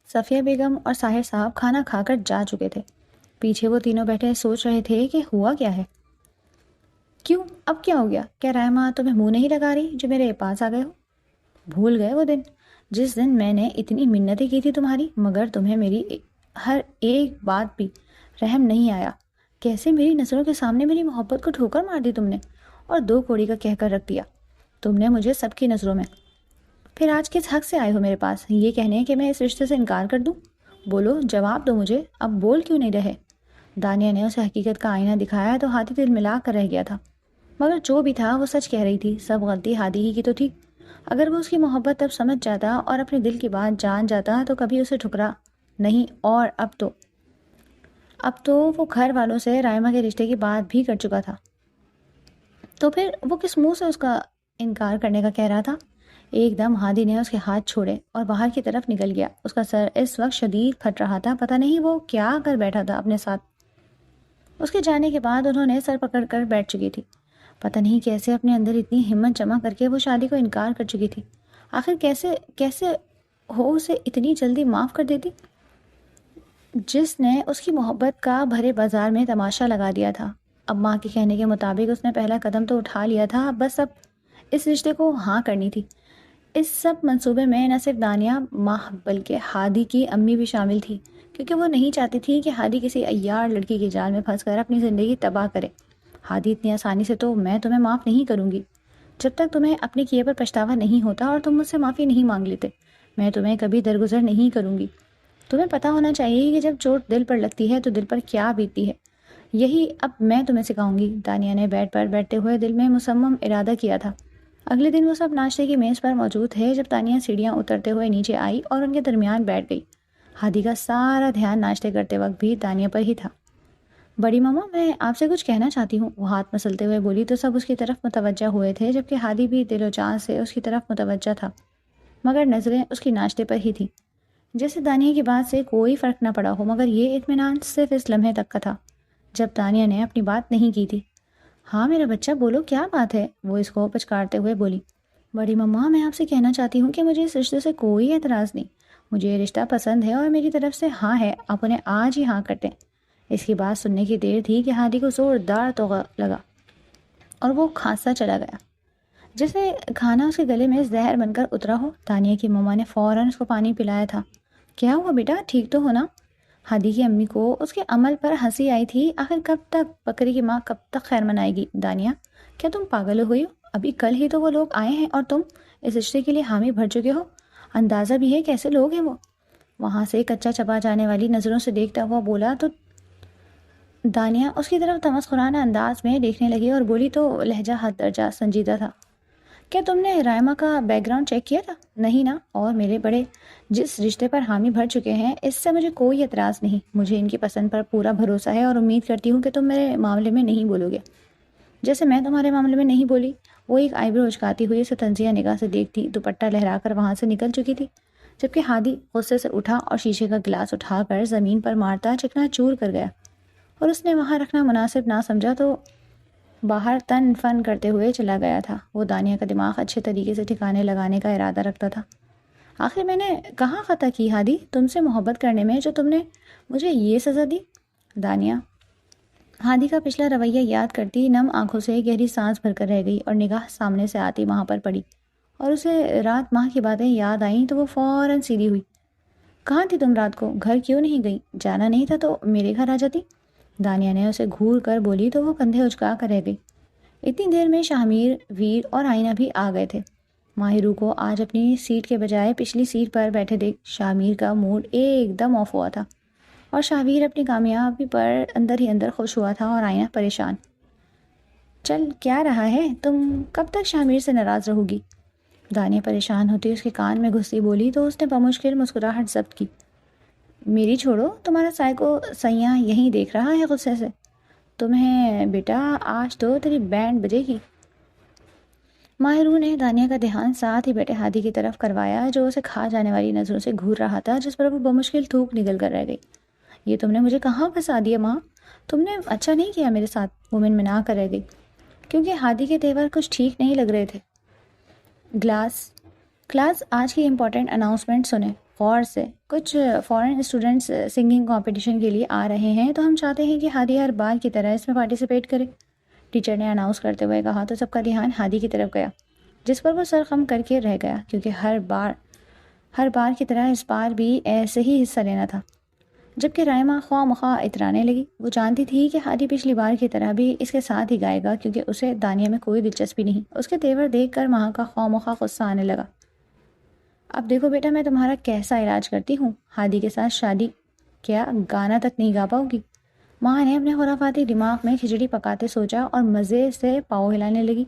صفیہ بیگم اور ساحر صاحب کھانا کھا کر جا چکے تھے۔ پیچھے وہ تینوں بیٹھے سوچ رہے تھے کہ ہوا کیا ہے۔ کیوں، اب کیا ہو گیا؟ کیا رائما تمہیں منہ نہیں لگا رہی جو میرے پاس آ گئے ہو؟ بھول گئے وہ دن جس دن میں نے اتنی منتیں کی تھی تمہاری، مگر تمہیں میری ہر ایک بات بھی رحم نہیں آیا؟ کیسے میری نظروں کے سامنے میری محبت کو ٹھوکر مار دی تم نے، اور دو کوڑی کا کہہ کر رکھ دیا تم نے مجھے سب کی نظروں میں۔ پھر آج کس حق سے آئے ہو میرے پاس یہ کہنے کہ میں اس رشتے سے انکار کر دوں؟ بولو، جواب دو مجھے، اب بول کیوں نہیں رہے؟ دانیہ نے اسے حقیقت کا آئینہ دکھایا تو ہادی دل ملا کر رہ گیا تھا، مگر جو بھی تھا وہ سچ کہہ رہی تھی، سب غلطی ہادی ہی کی تو تھی۔ اگر وہ اس کی محبت تب سمجھ جاتا اور اپنے دل کی بات جان جاتا تو کبھی اسے ٹھکرا نہیں، اور اب تو وہ گھر والوں سے رائما کے رشتے کی بات بھی کر چکا تھا، تو پھر وہ کس منہ سے اس کا انکار کرنے کا کہہ رہا تھا؟ ایک دم ہادی نے اس کے ہاتھ چھوڑے اور باہر کی طرف نکل گیا۔ اس کا سر اس وقت شدید پھٹ رہا تھا، پتہ نہیں وہ کیا کر بیٹھا تھا اپنے ساتھ۔ اس کے جانے کے بعد انہوں نے سر پکڑ کر بیٹھ چکی تھی، پتہ نہیں کیسے اپنے اندر اتنی ہمت جمع کر کے وہ شادی کو انکار کر چکی تھی۔ آخر کیسے ہو اسے اتنی جلدی معاف کر دیتی جس نے اس کی محبت کا بھرے بازار میں تماشا لگا دیا تھا۔ اب ماں کے کہنے کے مطابق اس نے پہلا قدم تو اٹھا لیا تھا، بس اب اس رشتے کو ہاں کرنی تھی۔ اس سب منصوبے میں نہ صرف دانیہ ماں بلکہ ہادی کی امی بھی شامل تھی، کیونکہ وہ نہیں چاہتی تھی کہ ہادی کسی عیار لڑکی کے جال میں پھنس کر اپنی زندگی تباہ کرے۔ ہادی، اتنی آسانی سے تو میں تمہیں معاف نہیں کروں گی۔ جب تک تمہیں اپنے کیے پر پچھتاوا نہیں ہوتا اور تم مجھ سے معافی نہیں مانگ لیتے، میں تمہیں کبھی درگزر نہیں کروں گی۔ تمہیں پتہ ہونا چاہیے کہ جب چوٹ دل پر لگتی ہے تو دل پر کیا بیتتی ہے، یہی اب میں تمہیں سکھاؤں گی۔ دانیہ نے بیڈ پر بیٹھتے ہوئے دل میں مصمم ارادہ کیا تھا۔ اگلے دن وہ سب ناشتے کی میز پر موجود تھے جب دانیہ سیڑھیاں اترتے ہوئے نیچے آئی اور ان کے درمیان بیٹھ گئی۔ ہادی کا سارا دھیان ناشتے کرتے وقت بھی دانیہ پر ہی تھا۔ بڑی ماما، میں آپ سے کچھ کہنا چاہتی ہوں، وہ ہاتھ مسلتے ہوئے بولی تو سب اس کی طرف متوجہ ہوئے تھے، جبکہ ہادی بھی دل و جان سے اس کی طرف متوجہ تھا، مگر نظریں اس کی ناشتے پر ہی تھیں، جیسے دانیہ کی بات سے کوئی فرق نہ پڑا ہو۔ مگر یہ اطمینان صرف اس لمحے تک کا تھا جب دانیہ نے اپنی بات نہیں کی تھی۔ ہاں میرا بچہ، بولو کیا بات ہے، وہ اس کو پچکارتے ہوئے بولی۔ بڑی ماما، میں آپ سے کہنا چاہتی ہوں کہ مجھے اس رشتے سے کوئی اعتراض نہیں، مجھے یہ رشتہ پسند ہے اور میری طرف سے ہاں ہے، آپ انہیں آج ہی ہاں کرتے ہیں۔ اس کی بات سننے کی دیر تھی کہ ہادی کو زوردار توغہ لگا اور وہ کھانستا چلا گیا، جیسے کھانا اس کے گلے میں زہر بن کر اترا ہو۔ دانیہ کی ماما نے فوراً اس کو پانی پلایا تھا۔ کیا ہوا بیٹا، ٹھیک تو ہو نا؟ ہادی کی امی کو اس کے عمل پر ہنسی آئی تھی۔ آخر کب تک بکری کی ماں کب تک خیر منائے گی؟ دانیہ، کیا تم پاگل ہوئی ہو؟ ابھی کل ہی تو وہ لوگ آئے ہیں اور تم اس رشتے کے لیے حامی بھر چکے ہو۔ اندازہ بھی ہے کیسے لوگ ہیں وہ؟ وہاں سے کچا چبا جانے والی نظروں سے دیکھتا ہوا بولا تو دانیہ اس کی طرف تمسخرانہ انداز میں دیکھنے لگی اور بولی تو لہجہ حد درجہ سنجیدہ تھا۔ کیا تم نے رائما کا بیک گراؤنڈ چیک کیا تھا؟ نہیں نا، اور میرے بڑے جس رشتے پر حامی بھر چکے ہیں اس سے مجھے کوئی اعتراض نہیں، مجھے ان کی پسند پر پورا بھروسہ ہے اور امید کرتی ہوں کہ تم میرے معاملے میں نہیں بولو گے جیسے میں تمہارے معاملے میں نہیں بولی۔ وہ ایک آئی برو اچکاتی ہوئی اسے تنزیہ نگاہ سے دیکھتی دوپٹہ لہرا کر وہاں سے نکل چکی تھی، جبکہ ہادی غصے سے اٹھا اور شیشے کا گلاس اٹھا کر زمین پر مارتا چکنا چور کر گیا، اور اس نے وہاں رکھنا مناسب نہ سمجھا تو باہر تن فن کرتے ہوئے چلا گیا تھا۔ وہ دانیہ کا دماغ اچھے طریقے سے ٹھکانے لگانے کا ارادہ رکھتا تھا۔ آخر میں نے کہاں خطا کی ہادی، تم سے محبت کرنے میں جو تم نے مجھے یہ سزا دی؟ دانیہ ہادی کا پچھلا رویہ یاد کرتی نم آنکھوں سے گہری سانس بھر کر رہ گئی اور نگاہ سامنے سے آتی وہاں پر پڑی، اور اسے رات ماہ کی باتیں یاد آئیں تو وہ فوراً سیدھی ہوئی۔ کہاں تھی تم رات کو؟ گھر کیوں نہیں گئی؟ جانا نہیں تھا تو میرے گھر آ جاتی، دانیہ نے اسے گھور کر بولی تو وہ کندھے اچکا کر رہ گئی۔ اتنی دیر میں شاہمیر، ویر اور آئینہ بھی آ گئے تھے۔ ماہرو کو آج اپنی سیٹ کے بجائے پچھلی سیٹ پر بیٹھے دیکھ شاہمیر کا موڈ ایک دم آف ہوا تھا، اور شاہمیر اپنی کامیابی پر اندر ہی اندر خوش ہوا تھا اور آئینہ پریشان۔ چل کیا رہا ہے، تم کب تک شاہمیر سے ناراض رہو گی؟ دانیہ پریشان ہوتی اس کے کان میں گھستی بولی تو اس نے بمشکل مسکراہٹ ضبط کی۔ میری چھوڑو، تمہارا سائیکو سیاں یہیں دیکھ رہا ہے غصے سے۔ تمہیں بیٹا آج تو تیری بینڈ بجے گی۔ ماہرو نے دانیہ کا دھیان ساتھ ہی بیٹھے ہادی کی طرف کروایا جو اسے کھا جانے والی نظروں سے گھور رہا تھا، جس پر وہ بمشکل تھوک نکل کر رہ گئی۔ یہ تم نے مجھے کہاں پھنسا دیا ماں، تم نے اچھا نہیں کیا میرے ساتھ، وہ منمنا کر رہ گئی کیونکہ ہادی کے تیور کچھ ٹھیک نہیں لگ رہے تھے۔ کلاس آج کی امپورٹنٹ اناؤنسمنٹ سنیں۔ فورس سے کچھ فورن اسٹوڈنٹس سنگنگ کمپٹیشن کے لیے آ رہے ہیں، تو ہم چاہتے ہیں کہ ہادی ہر بار کی طرح اس میں پارٹیسپیٹ کرے، ٹیچر نے اناؤنس کرتے ہوئے کہا۔ تو سب کا دھیان ہادی کی طرف گیا، جس پر وہ سر خم کر کے رہ گیا، کیونکہ ہر بار کی طرح اس بار بھی ایسے ہی حصہ لینا تھا۔ جبکہ رائمہ خواہ مخواہ اترانے لگی۔ وہ جانتی تھی کہ ہادی پچھلی بار کی طرح بھی اس کے ساتھ ہی گائے گا، کیونکہ اسے دانیہ میں کوئی دلچسپی نہیں۔ اس کے تیور دیکھ کر مہا کا خواہ مخواہ غصہ آنے لگا۔ اب دیکھو بیٹا، میں تمہارا کیسا علاج کرتی ہوں، ہادی کے ساتھ شادی کیا گانا تک نہیں گا پاؤ گی؟ ماں نے اپنے خرافاتی دماغ میں کھچڑی پکاتے سوچا اور مزے سے پاؤں ہلانے لگی۔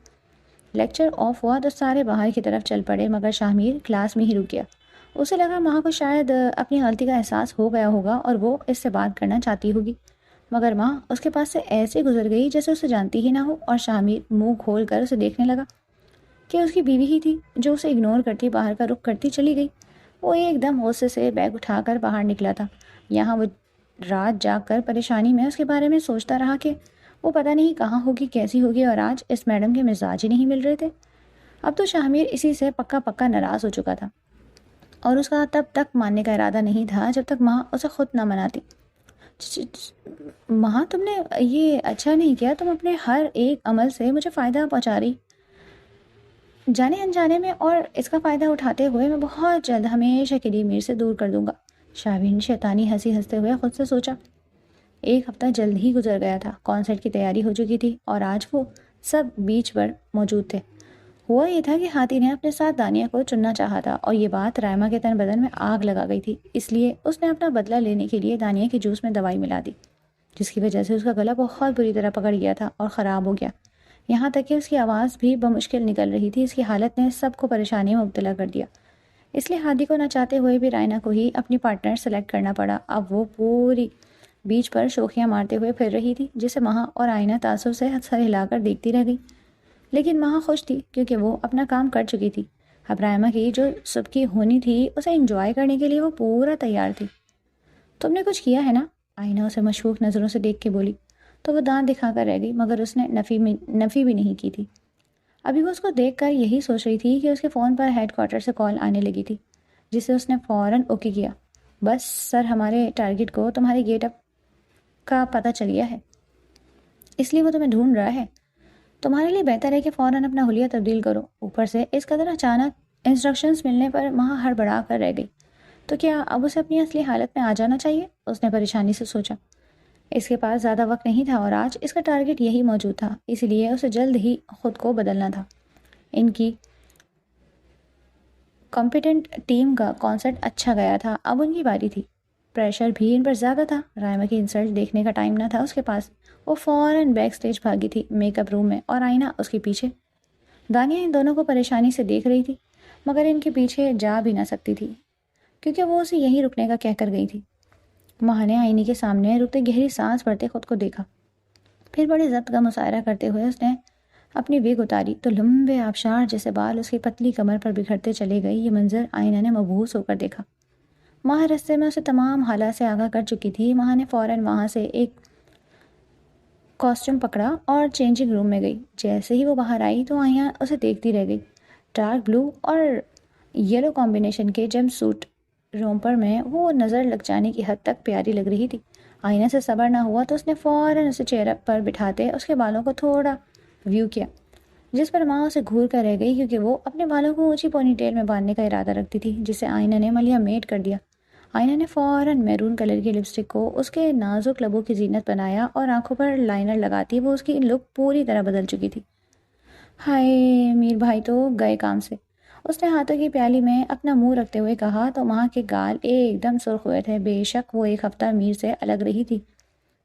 لیکچر آف ہوا تو سارے باہر کی طرف چل پڑے، مگر شاہ کلاس میں ہی رک گیا۔ اسے لگا ماں کو شاید اپنی غلطی کا احساس ہو گیا ہوگا اور وہ اس سے بات کرنا چاہتی ہوگی، مگر ماں اس کے پاس سے ایسے گزر گئی جیسے اسے جانتی ہی نہ ہو، اور شاہ منہ کھول کر اسے دیکھنے لگا کہ اس کی بیوی ہی تھی جو اسے اگنور کرتی باہر کا رخ کرتی چلی گئی۔ وہ ایک دم غصے سے بیگ اٹھا کر باہر نکلا تھا۔ یہاں وہ رات جاگ کر پریشانی میں اس کے بارے میں سوچتا رہا کہ وہ پتہ نہیں کہاں ہوگی، کیسی ہوگی، اور آج اس میڈم کے مزاج ہی نہیں مل رہے تھے۔ اب تو شاہ اسی سے پکا ناراض ہو چکا تھا، اور اس کا تب تک ماننے کا ارادہ نہیں تھا جب تک ماں اسے خود نہ مناتی۔ ماں، تم نے یہ اچھا نہیں کیا، تم اپنے ہر ایک عمل سے مجھے فائدہ پہنچا رہی، جانے انجانے میں، اور اس کا فائدہ اٹھاتے ہوئے میں بہت جلد ہمیشہ کے لیے میر سے دور کر دوں گا۔ شاہین شیطانی ہنسی ہنستے ہوئے خود سے سوچا۔ ایک ہفتہ جلد ہی گزر گیا تھا، کانسرٹ کی تیاری ہو چکی تھی اور آج وہ سب بیچ پر موجود تھے۔ ہوا یہ تھا کہ ہاتھی نے اپنے ساتھ دانیہ کو چننا چاہا تھا، اور یہ بات رائمہ کے تن بدن میں آگ لگا گئی تھی، اس لیے اس نے اپنا بدلہ لینے کے لیے دانیہ کے جوس میں دوائی ملا دی، جس کی وجہ سے اس کا گلا بہت بری طرح پکڑ گیا تھا اور خراب ہو گیا، یہاں تک کہ اس کی آواز بھی بمشکل نکل رہی تھی۔ اس کی حالت نے سب کو پریشانی میں مبتلا کر دیا، اس لیے ہادی کو نہ چاہتے ہوئے بھی رائنا کو ہی اپنی پارٹنر سلیکٹ کرنا پڑا۔ اب وہ پوری بیچ پر شوخیاں مارتے ہوئے پھر رہی تھی، جسے مہا اور آئینہ تعصب سے سر ہلا کر دیکھتی رہ گئی، لیکن مہا خوش تھی کیونکہ وہ اپنا کام کر چکی تھی۔ اب رائمہ کی جو سب کی ہونی تھی اسے انجوائے کرنے کے لیے وہ پورا تیار تھی۔ تم نے کچھ کیا ہے نا؟ آئینہ اسے مشکوک نظروں سے دیکھ کے بولی، تو وہ دانت دکھا کر رہ گئی، مگر اس نے نفی بھی نہیں کی تھی۔ ابھی وہ اس کو دیکھ کر یہی سوچ رہی تھی کہ اس کے فون پر ہیڈ کوارٹر سے کال آنے لگی تھی، جسے اس نے فوراً اوکے کیا۔ بس سر، ہمارے ٹارگٹ کو تمہارے گیٹ اپ کا پتہ چل گیا ہے، اس لیے وہ تمہیں ڈھونڈ رہا ہے۔ تمہارے لیے بہتر ہے کہ فوراً اپنا حلیہ تبدیل کرو۔ اوپر سے اس قدر اچانک انسٹرکشنز ملنے پر مہا ہڑبڑا کر رہ گئی۔ تو کیا اب اسے اپنی اصلی حالت میں آ جانا چاہیے؟ اس نے پریشانی سے سوچا۔ اس کے پاس زیادہ وقت نہیں تھا اور آج اس کا ٹارگٹ یہی موجود تھا، اس لیے اسے جلد ہی خود کو بدلنا تھا۔ ان کی کمپیٹنٹ ٹیم کا کانسرٹ اچھا گیا تھا، اب ان کی باری تھی۔ پریشر بھی ان پر زیادہ تھا، رائمہ کی انسلٹ دیکھنے کا ٹائم نہ تھا اس کے پاس۔ وہ فوراً بیک سٹیج بھاگی تھی، میک اپ روم میں، اور آئینہ اس کے پیچھے۔ دانیہ ان دونوں کو پریشانی سے دیکھ رہی تھی، مگر ان کے پیچھے جا بھی نہ سکتی تھی کیونکہ وہ اسے یہیں رکنے کا کہہ کر گئی تھی۔ ماں نے آئینے کے سامنے رکتے گہری سانس بھرتے خود کو دیکھا، پھر بڑے ضبط کا مظاہرہ کرتے ہوئے اس نے اپنی ویگ اتاری تو لمبے آبشار جیسے بال اس کی پتلی کمر پر بکھرتے چلے گئے۔ یہ منظر آئینہ نے مبہوت ہو کر دیکھا۔ ماں رستے میں اسے تمام حالات سے آگاہ کر چکی تھی۔ ماں نے فوراً وہاں سے ایک کاسٹیوم پکڑا اور چینجنگ روم میں گئی۔ جیسے ہی وہ باہر آئی تو آئینہ اسے دیکھتی رہ گئی۔ ڈارک بلو اور یلو کمبینیشن کے جمپ سوٹ رومپر میں وہ نظر لگ جانے کی حد تک پیاری لگ رہی تھی۔ آئینہ سے صبر نہ ہوا تو اس نے فوراً اسے چیئر پر بٹھاتے اس کے بالوں کو تھوڑا ویو کیا، جس پر ماں اسے گھور کر رہ گئی کیونکہ وہ اپنے بالوں کو اونچی پونی ٹیل میں باندھنے کا ارادہ رکھتی تھی، جسے آئینہ نے ملیا میٹ کر دیا۔ آئینہ نے فوراً میرون کلر کی لپسٹک کو اس کے نازک لبوں کی زینت بنایا اور آنکھوں پر لائنر لگاتی وہ اس کی لک پوری طرح بدل چکی تھی۔ ہائے، میر بھائی تو گئے کام سے، اس نے ہاتھوں کی پیالی میں اپنا منہ رکھتے ہوئے کہا تو ماں کے گال ایک دم سرخ ہوئے تھے۔ بے شک وہ ایک ہفتہ میر سے الگ رہی تھی،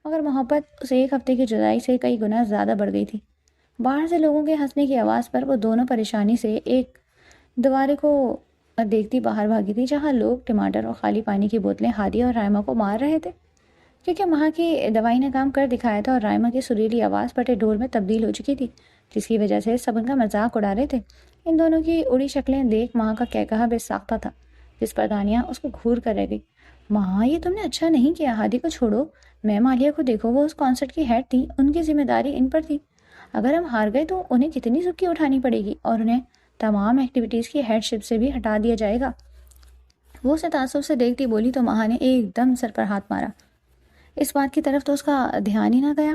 مگر محبت اس ایک ہفتے کی جدائی سے کئی گنا زیادہ بڑھ گئی تھی۔ باہر سے لوگوں کے ہنسنے کی آواز پر وہ دونوں پریشانی سے ایک دوارے کو دیکھتی باہر بھاگی تھی، جہاں لوگ ٹماٹر اور خالی پانی کی بوتلیں ہادی اور رائمہ کو مار رہے تھے، کیونکہ ماں کی دوائی نے کام کر دکھایا تھا اور رائمہ کی سریلی آواز پٹے ڈھول میں تبدیل ہو چکی تھی، جس کی وجہ سے سب ان کا مذاق اڑا رہے تھے۔ ان دونوں کی اڑی شکلیں دیکھ ماں کا کہا بے ساختہ تھا، جس پر دانیہ اس کو گھور کر رہ گئی۔ ماں، یہ تم نے اچھا نہیں کیا، ہادی کو چھوڑو، میم عالیہ کو دیکھو، وہ اس کانسرٹ کی ہیڈ تھی، ان کی ذمہ داری ان پر تھی۔ اگر ہم ہار گئے تو انہیں کتنی سبکی اٹھانی پڑے گی اور انہیں تمام ایکٹیویٹیز کی ہیڈ شپ سے بھی ہٹا دیا جائے گا۔ وہ اسے تعصب سے دیکھتی بولی تو ماں نے ایک دم سر پر ہاتھ مارا۔ اس بات کی طرف تو اس کا دھیان ہی نہ گیا۔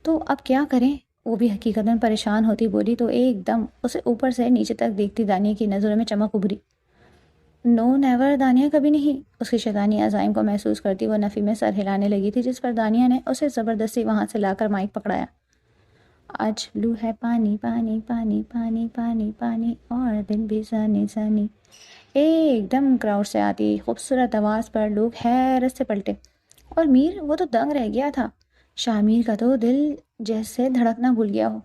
تو اب کیا کریں؟ وہ بھی حقیقت میں پریشان ہوتی بولی تو ایک دم اسے اوپر سے نیچے تک دیکھتی دانیہ کی نظروں میں چمک ابھری۔ نو نیور دانیہ، کبھی نہیں۔ اس کی شیطانی عزائم کو محسوس کرتی وہ نفی میں سر ہلانے لگی تھی، جس پر دانیہ نے اسے زبردستی وہاں سے لا کر مائک پکڑایا۔ آج بلو ہے پانی پانی پانی پانی پانی پانی اور دن بھی سانی سانی، ایک دم کراؤڈ سے آتی خوبصورت آواز پر لوگ حیرت سے پلٹے، اور میر وہ تو دنگ رہ گیا تھا۔ شاہ میر کا تو دل جیسے دھڑکنا بھول گیا ہو،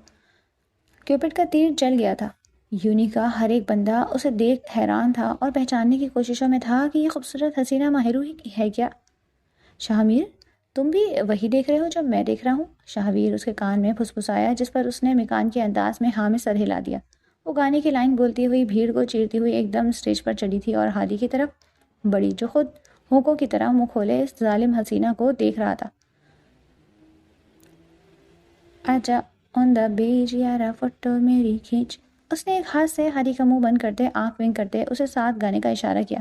کیوپٹ کا تیر چل گیا تھا۔ یونی کا ہر ایک بندہ اسے دیکھ حیران تھا اور پہچاننے کی کوششوں میں تھا کہ یہ خوبصورت حسینہ ماہرو ہی ہے کیا۔ شاہ میر، تم بھی وہی دیکھ رہے ہو جو میں دیکھ رہا ہوں؟ شاہویر اس کے کان میں پھسپھسایا، جس پر اس نے مکان کے انداز میں ہاں میں سر ہلا دیا۔ وہ گانے کی لائن بولتی ہوئی بھیڑ کو چیرتی ہوئی ایک دم اسٹیج پر چڑھی تھی اور ہادی کی طرف بڑی، جو خود ہونکوں کی طرح منہ کھولے اس ظالم حسینہ کو دیکھ رہا تھا۔ آجا آن دا بیچ یارا فوٹو میری کھینچ۔ اس نے ایک ہاتھ سے ہادی کا منہ بند کرتے آنکھ ونک کرتے اسے ساتھ گانے کا اشارہ کیا۔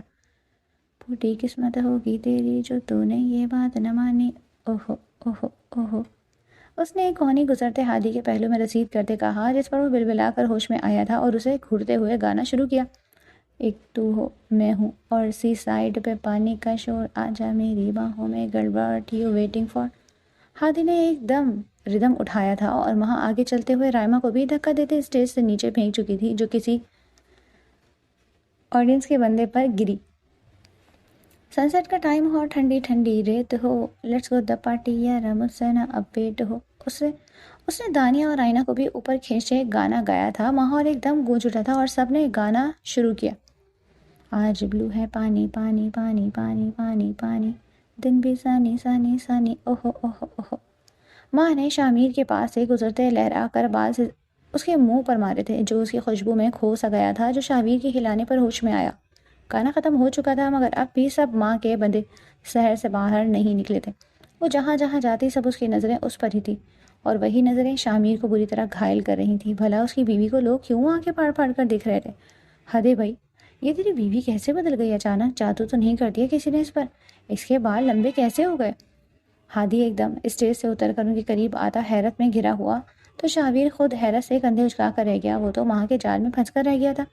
پھوٹی قسمت ہوگی تیری جو تو نے یہ بات نہ مانی، اوہو اوہو اوہو۔ اس نے ایک کہانی گزرتے ہادی کے پہلو میں رسید کرتے کہا، جس پر وہ بلبلا کر ہوش میں آیا تھا اور اسے گھڑتے ہوئے گانا شروع کیا۔ ایک تو ہو میں ہوں اور سی سائڈ پہ پانی کا شور، آجا میری باہوں میں گڑبڑ یو ویٹنگ فار۔ ہادی نے ایک دم ردم اٹھایا تھا اور وہاں آگے چلتے ہوئے رائما کو بھی دھکا دیتے اسٹیج سے نیچے پھینک چکی تھی، جو کسی آڈینس کے بندے پر گری۔ سن سیٹ کا ٹائم ہو، ٹھنڈی ٹھنڈی ریت ہو، لیٹس گو دا پارٹی یارا مجھ سے نہ اب ویٹ ہو۔ اس نے دانیہ اور رائنا کو بھی اوپر کھینچے گانا گایا تھا۔ ماحول ایک دم گونج اٹھا تھا اور سب نے گانا شروع کیا۔ آج بلو ہے پانی پانی پانی پانی پانی پانی، دن بھی سانی سانی سانی، اوہو اوہو اوہو۔ ماں نے شامیر کے پاس سے گزرتے لہرا کر بال سے اس کے منہ پر مارے تھے، جو اس کی خوشبو میں کھو سا گیا تھا، جو شاہویر کے ہلانے پر ہوش میں آیا۔ گانا ختم ہو چکا تھا، مگر اب بھی سب ماں کے بندے شہر سے باہر نہیں نکلے تھے۔ وہ جہاں جہاں جاتی سب اس کی نظریں اس پر ہی تھی، اور وہی نظریں شامیر کو بری طرح گھائل کر رہی تھیں۔ بھلا اس کی بیوی کو لوگ کیوں آنکھیں پھاڑ پھاڑ کر دیکھ رہے تھے؟ ہدے بھائی، یہ تیری بیوی کیسے بدل گئی اچانک؟ جادو تو نہیں کر دیا کسی نے اس پر؟ اس کے بال لمبے کیسے ہو گئے؟ ہادی ایک دم اسٹیج سے اتر کر ان کے قریب آتا حیرت میں گھرا ہوا تو شاہویر خود حیرت سے کندھے اچھلا کر رہ گیا۔ وہ تو ماں کے جال میں پھنس کر رہ گیا تھا۔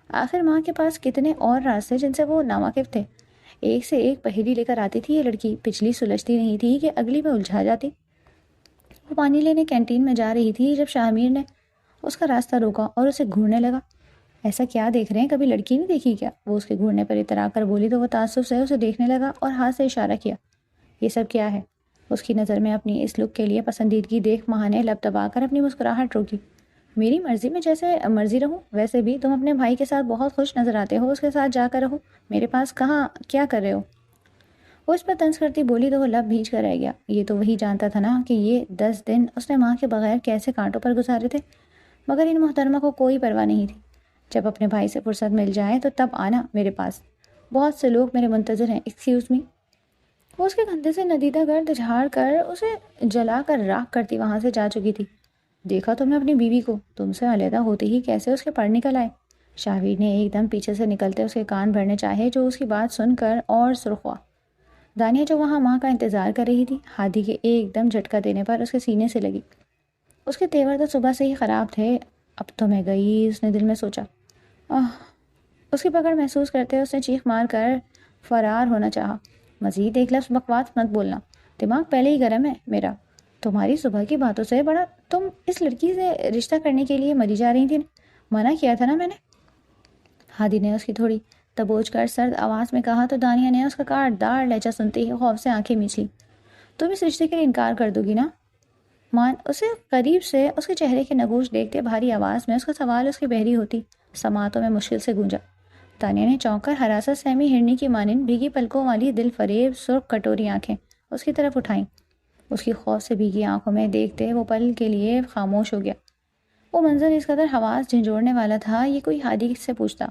آخر ماں کے پاس کتنے اور راز تھے جن سے وہ ناواقف تھے۔ ایک سے ایک پہیلی لے کر آتی تھی یہ لڑکی، پچھلی سلجھتی نہیں تھی کہ اگلی میں الجھا جاتی۔ وہ پانی لینے کینٹین میں جا رہی تھی جب شاہمیر نے اس کا راستہ روکا اور اسے گھورنے لگا۔ ایسا کیا دیکھ رہے ہیں؟ کبھی لڑکی نہیں دیکھی کیا؟ وہ اس کے گھورنے پر اترا کر بولی تو وہ تعصب سے اسے دیکھنے لگا اور ہاتھ سے اشارہ کیا۔ یہ سب کیا ہے؟ اس کی نظر میں اپنی اس لک کے لیے پسندیدگی دیکھ ماں نے لب دبا کر اپنی مسکراہٹ روکی۔ میری مرضی میں جیسے مرضی رہوں، ویسے بھی تم اپنے بھائی کے ساتھ بہت خوش نظر آتے ہو، اس کے ساتھ جا کر رہو، میرے پاس کہاں کیا کر رہے ہو؟ وہ اس پر طنز کرتی بولی تو وہ لب بھیج کر رہ گیا۔ یہ تو وہی جانتا تھا نا کہ یہ 10 دن اس نے ماں کے بغیر کیسے کانٹوں پر گزارے تھے، مگر ان محترمہ کو کوئی پرواہ نہیں تھی۔ جب اپنے بھائی سے فرصت مل جائے تو تب آنا میرے پاس، بہت سے لوگ میرے منتظر ہیں، ایکسکیوز می۔ وہ اس کے کندھے سے ندیدہ گرد جھاڑ کر اسے جلا کر راکھ کرتی وہاں سے جا چکی تھی۔ دیکھا تم نے اپنی بیوی کو؟ تم سے علیحدہ ہوتے ہی کیسے اس کے پر نکل آئے؟ شاہویر نے ایک دم پیچھے سے نکلتے اس کے کان بھرنے چاہے، جو اس کی بات سن کر اور سرخ ہوا۔ دانیہ جو وہاں ماں کا انتظار کر رہی تھی، ہادی کے ایک دم جھٹکا دینے پر اس کے سینے سے لگی۔ اس کے تیور تو صبح سے ہی خراب تھے، اب تو میں گئی، اس نے دل میں سوچا۔ اس کی پکڑ محسوس کرتے اس نے چیخ مار کر فرار ہونا چاہا۔ مزید ایک لفظ بکواس مت بولنا، دماغ پہلے ہی گرم ہے میرا۔ تمہاری صبح کی باتوں سے بڑا تم اس لڑکی سے رشتہ کرنے کے لیے مری جا رہی تھی، منع کیا تھا نا میں نے۔ ہادی نے اس کی تھوڑی دبوچ کر سرد آواز میں کہا تو دانیہ نے اس کا کاٹ دار لہجہ سنتے ہی خوف سے آنکھیں میچ لی۔ تم اس رشتے کے لیے انکار کر دو گی نا؟ مان اسے قریب سے اس کے چہرے کے نگوش دیکھتے بھاری آواز میں اس کا سوال اس کی بحری ہوتی سماعتوں میں مشکل سے گونجا۔ دانیہ نے چونک کر ہراست سہمی ہرنی کی مانند بھیگی پلکوں والی دل فریب سرخ کٹوری آنکھیں اس کی طرف اٹھائیں۔ اس کی خوف سے بھیگی آنکھوں میں دیکھتے وہ پل کے لیے خاموش ہو گیا۔ وہ منظر اس قدر حواس جھنجھوڑنے والا تھا، یہ کوئی ہادی سے پوچھتا۔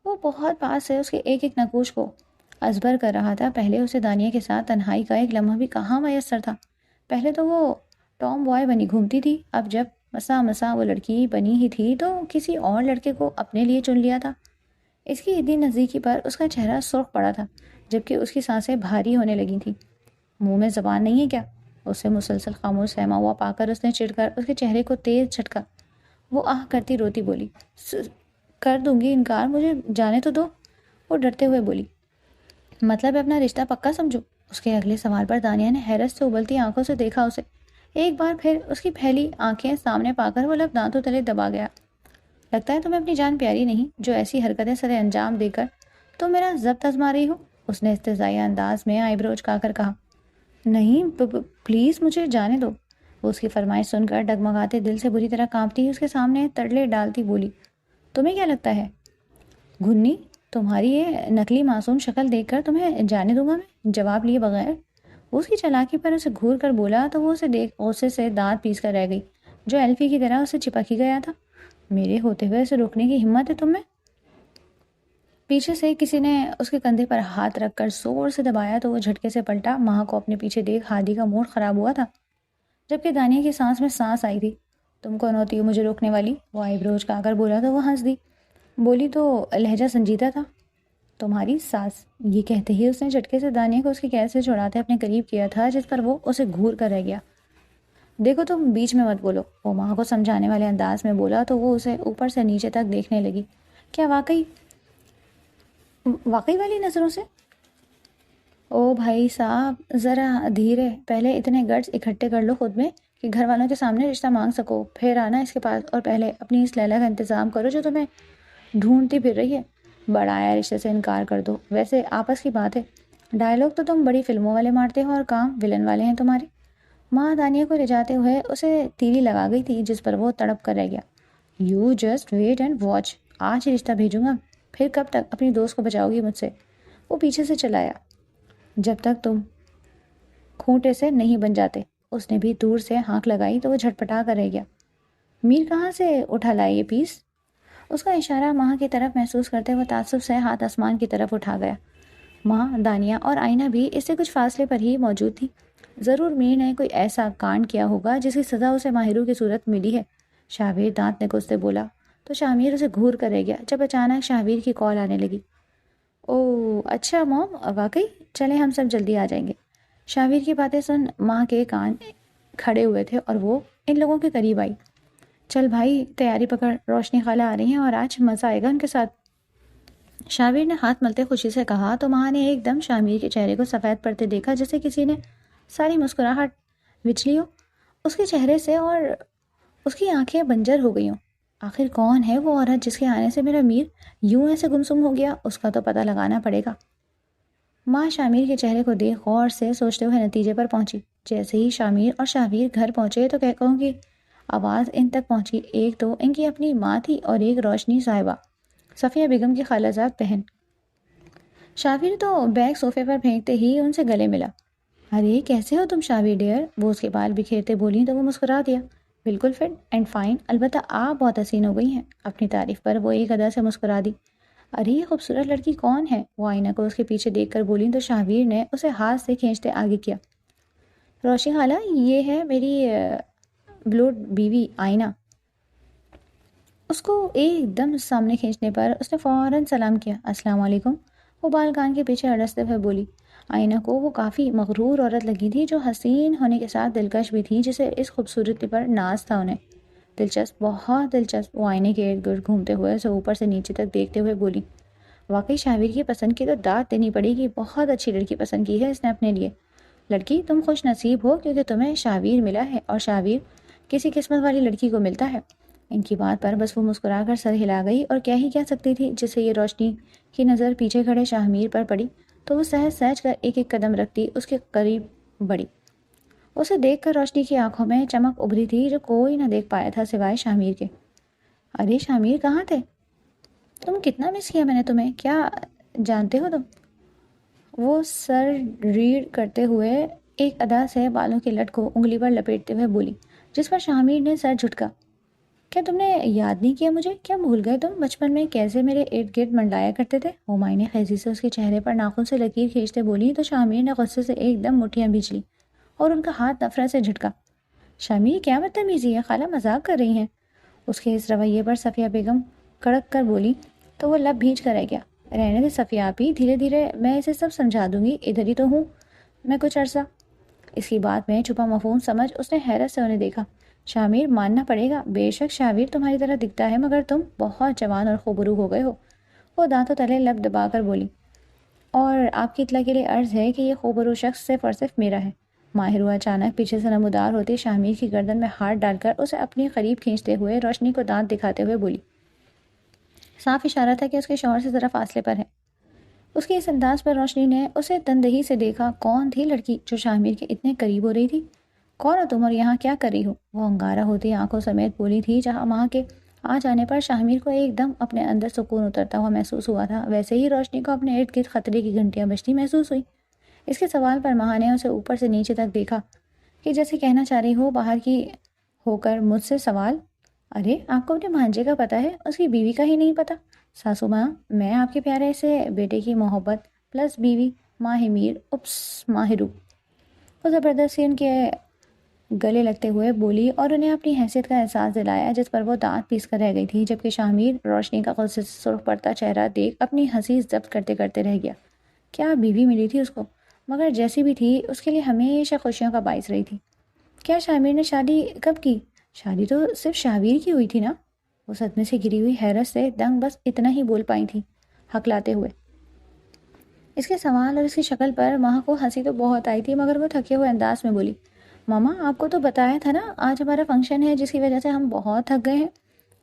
وہ بہت پاس سے اس کے ایک ایک نقوش کو ازبر کر رہا تھا۔ پہلے اسے دانیہ کے ساتھ تنہائی کا ایک لمحہ بھی کہاں میسر تھا۔ پہلے تو وہ ٹام بوائے بنی گھومتی تھی، اب جب مسا وہ لڑکی بنی ہی تھی تو کسی اور لڑکے کو اپنے لیے چن لیا تھا۔ اس کی اتنی نزدیکی پر اس کا چہرہ سرخ پڑا تھا، جبکہ اس کی سانسیں بھاری ہونے لگی تھیں۔ منہ میں زبان نہیں ہے کیا؟ اسے مسلسل خاموش سہما ہوا پا کر اس نے چڑھ کر اس کے چہرے کو تیز جھٹکا۔ وہ آہ کرتی روتی بولی، کر دوں گی انکار، مجھے جانے تو دو۔ وہ ڈرتے ہوئے بولی، مطلب اپنا رشتہ پکا سمجھو؟ اس کے اگلے سوال پر دانیہ نے حیرت سے ابلتی آنکھوں سے دیکھا اسے۔ ایک بار پھر اس کی پھیلی آنکھیں سامنے پا کر وہ لب دانتوں تلے دبا گیا۔ لگتا ہے تمہیں اپنی جان پیاری نہیں، جو ایسی حرکتیں سر انجام دے کر تم میرا ضبط آزما رہی ہو، اس نے استہزائیہ انداز میں آئی برو اچکا کر کہا۔ نہیں پلیز مجھے جانے دو۔ وہ اس کی فرمائش سن کر ڈگمگاتے، دل سے بری طرح کانپتی اس کے سامنے تڑلے ڈالتی بولی، تمہیں کیا لگتا ہے گھنی، تمہاری یہ نقلی معصوم شکل دیکھ کر تمہیں جانے دوں گا میں جواب لیے بغیر؟ وہ اس کی چالاکی پر اسے گھور کر بولا تو وہ اسے دیکھ غصے سے دانت پیس کر رہ گئی، جو ایلفی کی طرح اسے چپک ہی گیا تھا۔ میرے ہوتے ہوئے اسے روکنے کی ہمت ہے تم میں؟ پیچھے سے کسی نے اس کے کندھے پر ہاتھ رکھ کر زور سے دبایا تو وہ جھٹکے سے پلٹا۔ ماں کو اپنے پیچھے دیکھ ہادی کا موڈ خراب ہوا تھا، جبکہ دانیہ کی سانس میں سانس آئی تھی۔ تم کون ہوتی ہو مجھے روکنے والی؟ وہ آئی بروج کا کر بولا تو وہ ہنس دی، بولی تو لہجہ سنجیدہ تھا، تمہاری ساس۔ یہ کہتے ہی اس نے جھٹکے سے دانیہ کو اس کی قید سے چھڑاتے اپنے قریب کیا تھا، جس پر وہ اسے گھور کر رہ گیا۔ دیکھو تم بیچ میں مت بولو، وہ ماں کو سمجھانے والے انداز میں بولا تو وہ اسے اوپر سے نیچے تک دیکھنے لگی۔ کیا واقعی والی نظروں سے؟ او بھائی صاحب ذرا دھیرے، پہلے اتنے گٹس اکٹھے کر لو خود میں کہ گھر والوں کے سامنے رشتہ مانگ سکو، پھر آنا اس کے پاس، اور پہلے اپنی اس لیلا کا انتظام کرو جو تمہیں ڈھونڈتی پھر رہی ہے۔ بڑا آیا رشتے سے انکار کر دو، ویسے آپس کی بات ہے، ڈائلاگ تو تم بڑی فلموں والے مارتے ہو اور کام ولن والے ہیں تمہارے۔ ماں دانیہ کو لے جاتے ہوئے اسے تیلی لگا گئی تھی، جس پر وہ تڑپ کر رہ گیا۔ You just wait and watch, آج ہی رشتہ بھیجوں گا، پھر کب تک اپنی دوست کو بچاؤ گی مجھ سے؟ وہ پیچھے سے چلایا، جب تک تم کھوٹے سے نہیں بن جاتے۔ اس نے بھی دور سے ہانک لگائی تو وہ جھٹپٹا کر رہ گیا۔ میر کہاں سے اٹھا لائے یہ پیس؟ اس کا اشارہ ماں کی طرف محسوس کرتے ہوئے تعصب سے ہاتھ آسمان کی طرف اٹھا گیا۔ ماں، دانیہ اور آئینہ بھی اس سے کچھ فاصلے پر ہی موجود تھی۔ ضرور میر نے کوئی ایسا کانڈ کیا ہوگا جس کی سزا اسے ماہروں کی صورت ملی ہے، شاہویر دانت نکوستے بولا تو شامیر اسے گھور کر رہ گیا، جب اچانک شاہویر کی کال آنے لگی۔ اوہ اچھا موم، واقعی؟ چلیں ہم سب جلدی آ جائیں گے۔ شاہویر کی باتیں سن ماں کے کان کھڑے ہوئے تھے اور وہ ان لوگوں کے قریب آئی۔ چل بھائی تیاری پکڑ، روشنی خالہ آ رہی ہیں اور آج مزہ آئے گا ان کے ساتھ۔ شاہویر نے ہاتھ ملتے خوشی سے کہا تو ماں نے ایک دم شاہویر کے چہرے کو سفید پڑتے دیکھا، جیسے کسی نے ساری مسکراہٹ وچلی ہو اس کے چہرے سے اور اس کی آنکھیں بنجر ہو گئی ہوں۔ آخر کون ہے وہ عورت جس کے آنے سے میرا میر یوں ایسے گمسم ہو گیا؟ اس کا تو پتہ لگانا پڑے گا۔ ماں شامیر کے چہرے کو دیکھ غور سے سوچتے ہوئے نتیجے پر پہنچی۔ جیسے ہی شامیر اور شاہویر گھر پہنچے تو کہوں کی آواز ان تک پہنچی، ایک تو ان کی اپنی ماں تھی اور ایک روشنی صاحبہ، صفیہ بیگم کی خالہ زاد بہن۔ شاہویر تو بیگ صوفے پر پھینکتے ہی ان سے گلے ملا۔ ارے کیسے ہو تم شاہویر ڈیئر؟ وہ اس کے بال بکھیرتے بولی تو وہ مسکرا دیا، بالکل فٹ اینڈ فائن، البتہ آپ بہت حسین ہو گئی ہیں۔ اپنی تعریف پر وہ ایک ادا سے مسکرا دی۔ ارے یہ خوبصورت لڑکی کون ہے؟ وہ آئینہ کو اس کے پیچھے دیکھ کر بولی تو شاہویر نے اسے ہاتھ سے کھینچتے آگے کیا۔ روشنی خالہ، یہ ہے میری بلوڈ بیوی آئینہ۔ اس کو ایک دم سامنے کھینچنے پر اس نے فوراً سلام کیا۔ السلام علیکم، وہ بال کان کے پیچھے اڑستے ہوئے بولی۔ آئینہ کو وہ کافی مغرور عورت لگی تھی، جو حسین ہونے کے ساتھ دلکش بھی تھی، جسے اس خوبصورتی پر ناز تھا انہیں۔ دلچسپ، بہت دلچسپ۔ وہ آئینے کے ارد گرد گھومتے ہوئے اسے اوپر سے نیچے تک دیکھتے ہوئے بولی۔ واقعی شاہویر کی پسند کی تو داد دینی پڑے گی، بہت اچھی لڑکی پسند کی ہے اس نے اپنے لیے۔ لڑکی تم خوش نصیب ہو کیونکہ تمہیں شاہویر ملا ہے، اور شاہویر کسی قسمت والی لڑکی کو ملتا ہے۔ ان کی بات پر بس وہ مسکرا کر سر ہلا گئی اور کیا ہی کہہ سکتی تھی، جس سے یہ روشنی کی نظر پیچھے کھڑے شاہمیر پر پڑی تو وہ سہج سہج کر ایک ایک قدم رکھتی اس کے قریب بڑھی۔ اسے دیکھ کر روشنی کی آنکھوں میں چمک ابھری تھی جو کوئی نہ دیکھ پایا تھا سوائے شاہمیر کے۔ ارے شاہمیر کہاں تھے تم؟ کتنا مس کیا میں نے تمہیں، کیا جانتے ہو تم؟ وہ سر ریڑھ کرتے ہوئے ایک ادا سے بالوں کی لٹ کو انگلی پر لپیٹتے ہوئے بولی، جس پر شاہمیر نے سر جھٹکا۔ کیا تم نے یاد نہیں کیا مجھے؟ کیا بھول گئے تم بچپن میں کیسے میرے ارد گرد منڈلایا کرتے تھے؟ ہمایوں نے خیزی سے اس کے چہرے پر ناخن سے لکیر کھینچتے بولی تو شاہمیر نے غصے سے ایک دم مٹھیاں بھیج لی اور ان کا ہاتھ نفرت سے جھٹکا۔ شاہمیر کیا بدتمیزی ہے، خالہ مذاق کر رہی ہیں۔ اس کے اس رویے پر صفیہ بیگم کڑک کر بولی، تو وہ لب بھیج کر رہ گیا۔ رہنے دے صفیہ آپی، دھیرے دھیرے میں اسے سب سمجھا دوں گی، ادھر ہی تو ہوں میں کچھ عرصہ۔ اس کی بات میں چھپا مفہوم سمجھ اس نے حیرت سے انہیں دیکھا۔ شامیر، ماننا پڑے گا، بے شک شاویر تمہاری طرح دکھتا ہے، مگر تم بہت جوان اور خوبرو ہو گئے ہو۔ وہ دانتوں تلے لب دبا کر بولی، اور آپ کی اطلاع کے لیے عرض ہے کہ یہ خوبرو شخص صرف اور صرف میرا ہے۔ ماہرہ اچانک پیچھے سے نمودار ہوتے شامیر کی گردن میں ہاتھ ڈال کر اسے اپنی قریب کھینچتے ہوئے روشنی کو دانت دکھاتے ہوئے بولی۔ صاف اشارہ تھا کہ اس کے شوہر سے ذرا فاصلے پر ہے۔ اس کے اس انداز پر روشنی نے اسے تندہی سے دیکھا۔ کون تھی لڑکی جو شامیر کے اتنے قریب ہو رہی تھی؟ کون ہو تم اور یہاں کیا کر رہی ہو؟ وہ انگارہ ہوتی آنکھوں سمیت بولی تھی، جہاں وہاں کے آ جانے پر شامیر کو ایک دم اپنے اندر سکون اترتا ہوا محسوس ہوا تھا، ویسے ہی روشنی کو اپنے ارد گرد خطرے کی گھنٹیاں بجتی محسوس ہوئی۔ اس کے سوال پر ماں نے اسے اوپر سے نیچے تک دیکھا کہ جیسے کہنا چاہ رہی ہو باہر کی ہو کر مجھ سے سوال۔ ارے آپ کو اپنے بھانجے کا پتہ ہے، اس کی بیوی کا ہی نہیں پتہ؟ ساسو ماں، میں آپ کے پیارے سے بیٹے کی محبت پلس بیوی ماہ میر اپس ماہرو، وہ زبردستی ان کے گلے لگتے ہوئے بولی اور انہیں اپنی حیثیت کا احساس دلایا جس پر وہ دانت پیس کر رہ گئی تھی، جبکہ شامیر روشنی کا غصے سے سرخ پڑتا چہرہ دیکھ اپنی ہنسی ضبط کرتے کرتے رہ گیا۔ کیا بیوی ملی تھی اس کو، مگر جیسی بھی تھی اس کے لیے ہمیشہ خوشیوں کا باعث رہی تھی۔ کیا شامیر نے شادی کب کی؟ شادی تو صرف شاویر کی ہوئی تھی نا؟ وہ صدمے سے گری ہوئی حیرت سے دنگ بس اتنا ہی بول پائی تھی ہکلاتے ہوئے۔ اس کے سوال اور اس کی شکل پر ماں کو ہنسی تو بہت آئی تھی، مگر وہ تھکے ہوئے انداز میں بولی، ماما آپ کو تو بتایا تھا نا آج ہمارا فنکشن ہے جس کی وجہ سے ہم بہت تھک گئے ہیں،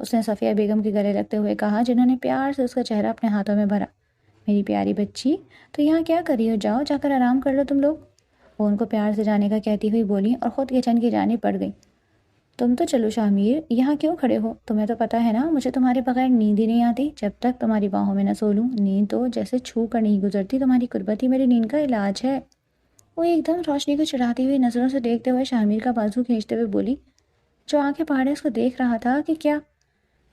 اس نے صفیہ بیگم کے گلے لگتے ہوئے کہا، جنہوں نے پیار سے اس کا چہرہ اپنے ہاتھوں میں بھرا۔ میری پیاری بچی، تو یہاں کیا کر رہی ہو؟ جاؤ جا کر آرام کر لو تم لوگ۔ وہ ان کو پیار سے جانے کا کہتی ہوئی بولی اور خود کچن کی جانب بڑھ گئی۔ تم تو چلو شامیر، یہاں کیوں کھڑے ہو؟ تمہیں تو پتہ ہے نا مجھے تمہارے بغیر نیند ہی نہیں آتی، جب تک تمہاری باہوں میں نہ سو لوں۔ نیند تو جیسے چھو کر نہیں گزرتی، تمہاری قربت ہی میری نیند کا علاج ہے۔ وہ ایک دم روشنی کو چڑھاتی ہوئی نظروں سے دیکھتے ہوئے شامیر کا بازو کھینچتے ہوئے بولی، جو آنکھیں پہاڑے اس کو دیکھ رہا تھا کہ کیا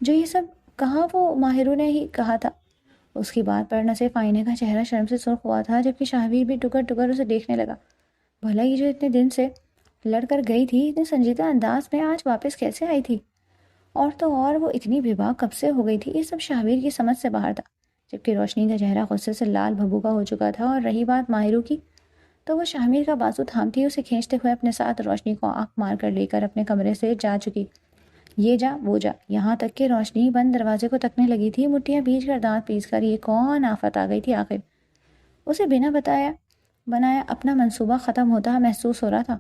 جو یہ سب کہا وہ ماہروں نے ہی کہا تھا۔ اس کی بات پر نہ صرف آئینے کا چہرہ شرم سے سرخ ہوا تھا، جبکہ شامیر بھی ٹکر ٹکر اسے دیکھنے لگا۔ بھلا یہ جو اتنے دن سے لڑ کر گئی تھی اتنے سنجیدہ انداز میں آج واپس کیسے آئی تھی؟ اور تو اور وہ اتنی بے باک کب سے ہو گئی تھی؟ یہ سب شامیر کی سمجھ سے باہر تھا، جبکہ روشنی کا چہرہ غصے سے لال بھبوکا ہو چکا تھا۔ اور رہی بات ماہروں کی، تو وہ شامیر کا بازو تھامتی اسے کھینچتے ہوئے اپنے ساتھ روشنی کو آنکھ مار کر لے کر اپنے کمرے سے جا چکی، یہ جا وہ جا، یہاں تک کہ روشنی بند دروازے کو تکنے لگی تھی، مٹھیاں بھیج کر دانت پیس کر۔ یہ کون آفت آ گئی تھی آخر؟ اسے بنا بنایا اپنا منصوبہ ختم ہوتا محسوس ہو رہا تھا۔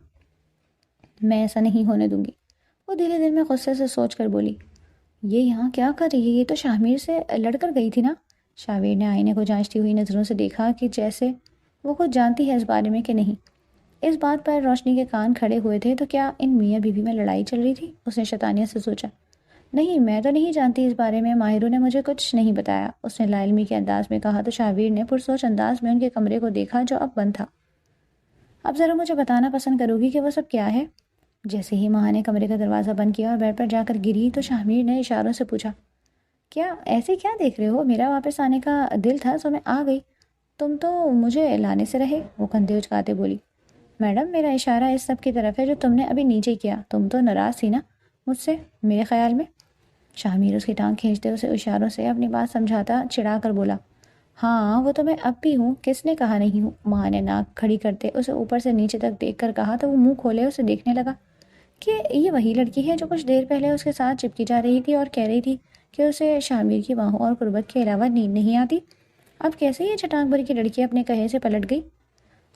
میں ایسا نہیں ہونے دوں گی، وہ دل ہی دل میں غصے سے سوچ کر بولی۔ یہ یہاں کیا کر رہی ہے؟ یہ تو شامیر سے لڑ کر گئی تھی نا؟ شاویر نے آئینے کو جانچتی ہوئی نظروں سے دیکھا کہ جیسے وہ خود جانتی ہے اس بارے میں کہ نہیں۔ اس بات پر روشنی کے کان کھڑے ہوئے تھے، تو کیا ان میاں بیوی میں لڑائی چل رہی تھی؟ اس نے شیطانیت سے سوچا۔ نہیں، میں تو نہیں جانتی اس بارے میں، ماہروں نے مجھے کچھ نہیں بتایا، اس نے لا علمی کے انداز میں کہا۔ تو شاویر نے پرسوچ انداز میں ان کے کمرے کو دیکھا جو اب بند تھا۔ اب ذرا مجھے بتانا پسند کرو گی کہ وہ سب کیا ہے؟ جیسے ہی ماں نے کمرے کا دروازہ بند کیا اور بیڈ پر جا کر گری، تو شامیر نے اشاروں سے پوچھا، کیا ایسے کیا دیکھ رہے ہو؟ میرا واپس آنے کا دل تھا سو میں آ گئی، تم تو مجھے لانے سے رہے، وہ کندھے اچکاتے بولی۔ میڈم، میرا اشارہ اس سب کی طرف ہے جو تم نے ابھی نیچے کیا، تم تو ناراض تھی نا مجھ سے میرے خیال میں؟ شامیر اس کی ٹانگ کھینچتے اسے اشاروں سے اپنی بات سمجھاتا چڑھا کر بولا، ہاں وہ تو میں اب بھی ہوں، کس نے کہا نہیں ہوں؟ ماں نے ناک کھڑی کرتے اسے اوپر سے نیچے تک دیکھ کر کہا، تو وہ منہ کھولے اسے دیکھنے لگا کہ یہ وہی لڑکی ہے جو کچھ دیر پہلے اس کے ساتھ چپکی جا رہی تھی اور کہہ رہی تھی کہ اسے شامیر کی باہوں اور قربت کے علاوہ نیند نہیں آتی۔ اب کیسے یہ چٹاک بھری کی لڑکی اپنے کہے سے پلٹ گئی؟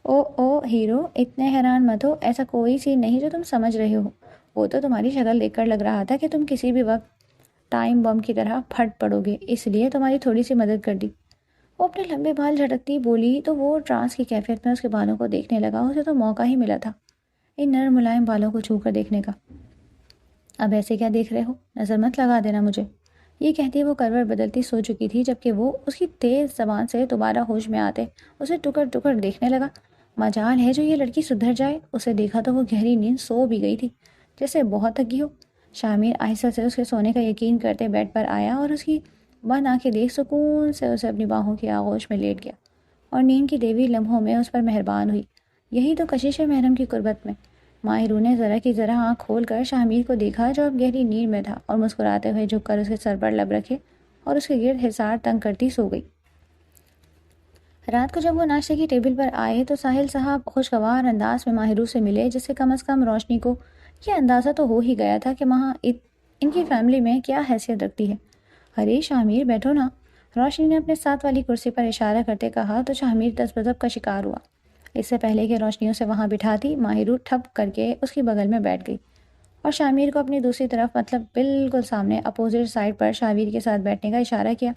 او ہیرو، اتنے حیران مت ہو، ایسا کوئی سین نہیں جو تم سمجھ رہے ہو، وہ تو تمہاری شکل دیکھ کر لگ رہا تھا کہ تم کسی بھی وقت ٹائم بم کی طرح پھٹ پڑو گے، اس لیے تمہاری تھوڑی سی مدد کر دی۔ وہ اپنے لمبے بال جھٹکتی بولی، تو وہ ٹرانس کی کیفیت میں اس کے بالوں کو دیکھنے لگا۔ اسے تو موقع ہی ملا تھا ان نرم ملائم بالوں کو چھو کر دیکھنے کا۔ اب ایسے کیا دیکھ رہے ہو؟ نظر مت لگا دینا مجھے، یہ کہتی وہ کروٹ بدلتی سو چکی تھی، جبکہ وہ اس کی تیز زبان سے دوبارہ ہوش میں آتے اسے ٹکر ٹکر دیکھنے لگا۔ مجال ہے جو یہ لڑکی سدھر جائے۔ اسے دیکھا تو وہ گہری نیند سو بھی گئی تھی، جیسے بہت تھکی ہو۔ شامیر آہستہ سے اس کے سونے کا یقین کرتے بیڈ پر آیا اور اس کی بند آنکھیں دیکھ سکون سے اسے اپنی باہوں کی آغوش میں لیٹ گیا اور نیند کی دیوی لمحوں میں اس پر مہربان ہوئی۔ یہی تو کشش ہے محرم کی قربت میں۔ ماہروں نے ذرا کی ذرا آنکھ کھول کر شامیر کو دیکھا جو اب گہری نیند میں تھا، اور مسکراتے ہوئے جھک کر اس کے سر پر لب رکھے اور اس کے گرد حصار تنگ کرتی سو گئی۔ رات کو جب وہ ناشتے کی ٹیبل پر آئے تو ساحل صاحب خوشگوار انداز میں ماہرو سے ملے، جس سے کم از کم روشنی کو یہ اندازہ تو ہو ہی گیا تھا کہ وہاں ان کی فیملی میں کیا حیثیت رکھتی ہے۔ ارے شامیر بیٹھو نا، روشنی نے اپنے ساتھ والی کرسی پر اشارہ کرتے کہا تو شامیر دست بدب کا شکار ہوا۔ اس سے پہلے کہ روشنیوں سے وہاں بٹھاتی، ماہرو ٹھپ کر کے اس کی بغل میں بیٹھ گئی اور شامیر کو اپنی دوسری طرف، مطلب بالکل سامنے اپوزٹ سائڈ پر شامیر کے ساتھ بیٹھنے کا اشارہ کیا۔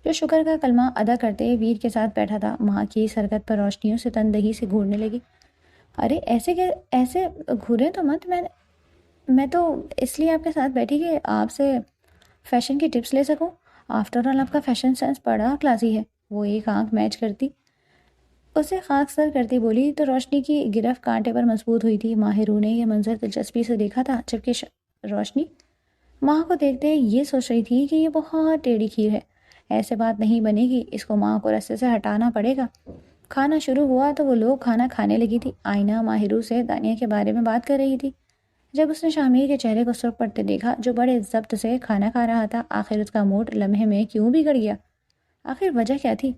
جو شکر کا کلمہ ادا کرتے ویر کے ساتھ بیٹھا تھا، وہاں کی اس حرکت پر روشنیوں سے تندہی سے گھورنے لگی۔ ارے ایسے گھوریں تو مت، میں تو اس لیے آپ کے ساتھ بیٹھی کہ آپ سے فیشن کی ٹپس لے سکوں۔ آفٹر آل آپ کا فیشن سینس بڑا کلاسی ہے۔ وہ ایک آنکھ میچ کرتی اسے خاک سر کرتی بولی تو روشنی کی گرفت کانٹے پر مضبوط ہوئی تھی۔ ماہرو نے یہ منظر دلچسپی سے دیکھا تھا، جبکہ روشنی ماں کو دیکھتے یہ سوچ رہی تھی کہ یہ بہت ٹیڑھی کھیر ہے، ایسے بات نہیں بنے گی، اس کو ماں کو رستے سے ہٹانا پڑے گا۔ کھانا شروع ہوا تو وہ لوگ کھانا کھانے لگی تھی۔ آئینہ ماہرو سے دانیہ کے بارے میں بات کر رہی تھی۔ جب اس نے شامیر کے چہرے کو سرخ پڑتے دیکھا جو بڑے ضبط سے کھانا کھا رہا تھا، آخر اس کا موڈ لمحے میں کیوں بگڑ گیا؟ آخر وجہ کیا تھی؟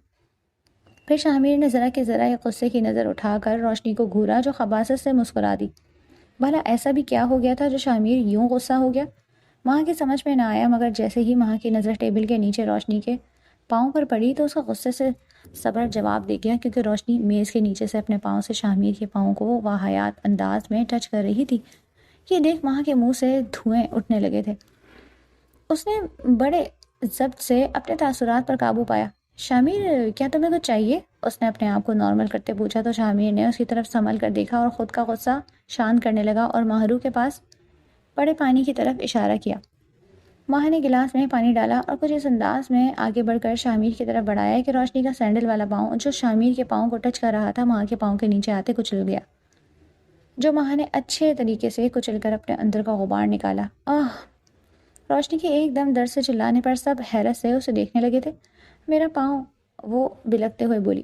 پھر شامیر نے ذرا کہ ذرا ایک غصے کی نظر اٹھا کر روشنی کو گھورا جو خباثت سے مسکرا دی۔ بھلا ایسا بھی کیا ہو گیا تھا جو شامیر یوں غصہ ہو گیا؟ ماں کی سمجھ میں نہ آیا، مگر جیسے ہی ماں کی نظر ٹیبل کے نیچے روشنی کے پاؤں پر پڑی تو اس کا غصے سے صبر جواب دے گیا، کیونکہ روشنی میز کے نیچے سے اپنے پاؤں سے شامیر کے پاؤں کو واحیات انداز میں ٹچ کر رہی تھی۔ یہ دیکھ ماں کے منہ سے دھوئیں اٹھنے لگے تھے۔ اس نے بڑے ضبط سے اپنے تاثرات پر قابو پایا۔ شامیر کیا تمہیں کچھ چاہیے؟ اس نے اپنے آپ کو نارمل کرتے پوچھا تو شامیر نے اس کی طرف سنبھل کر دیکھا اور خود کا غصہ شانت کرنے لگا اور ماہرو کے پاس پڑے پانی کی طرف اشارہ کیا۔ ماہ نے گلاس میں پانی ڈالا اور کچھ اس انداز میں آگے بڑھ کر شامیر کی طرف بڑھایا کہ روشنی کا سینڈل والا پاؤں جو شامیر کے پاؤں کو ٹچ کر رہا تھا، ماں کے پاؤں کے نیچے آتے کچل گیا، جو ماہ نے اچھے طریقے سے کچل کر اپنے اندر کا غبار نکالا۔ روشنی کے ایک دم درد سے چلانے پر سب حیرت سے اسے دیکھنے لگے تھے۔ میرا پاؤں، وہ بلکتے ہوئے بولی۔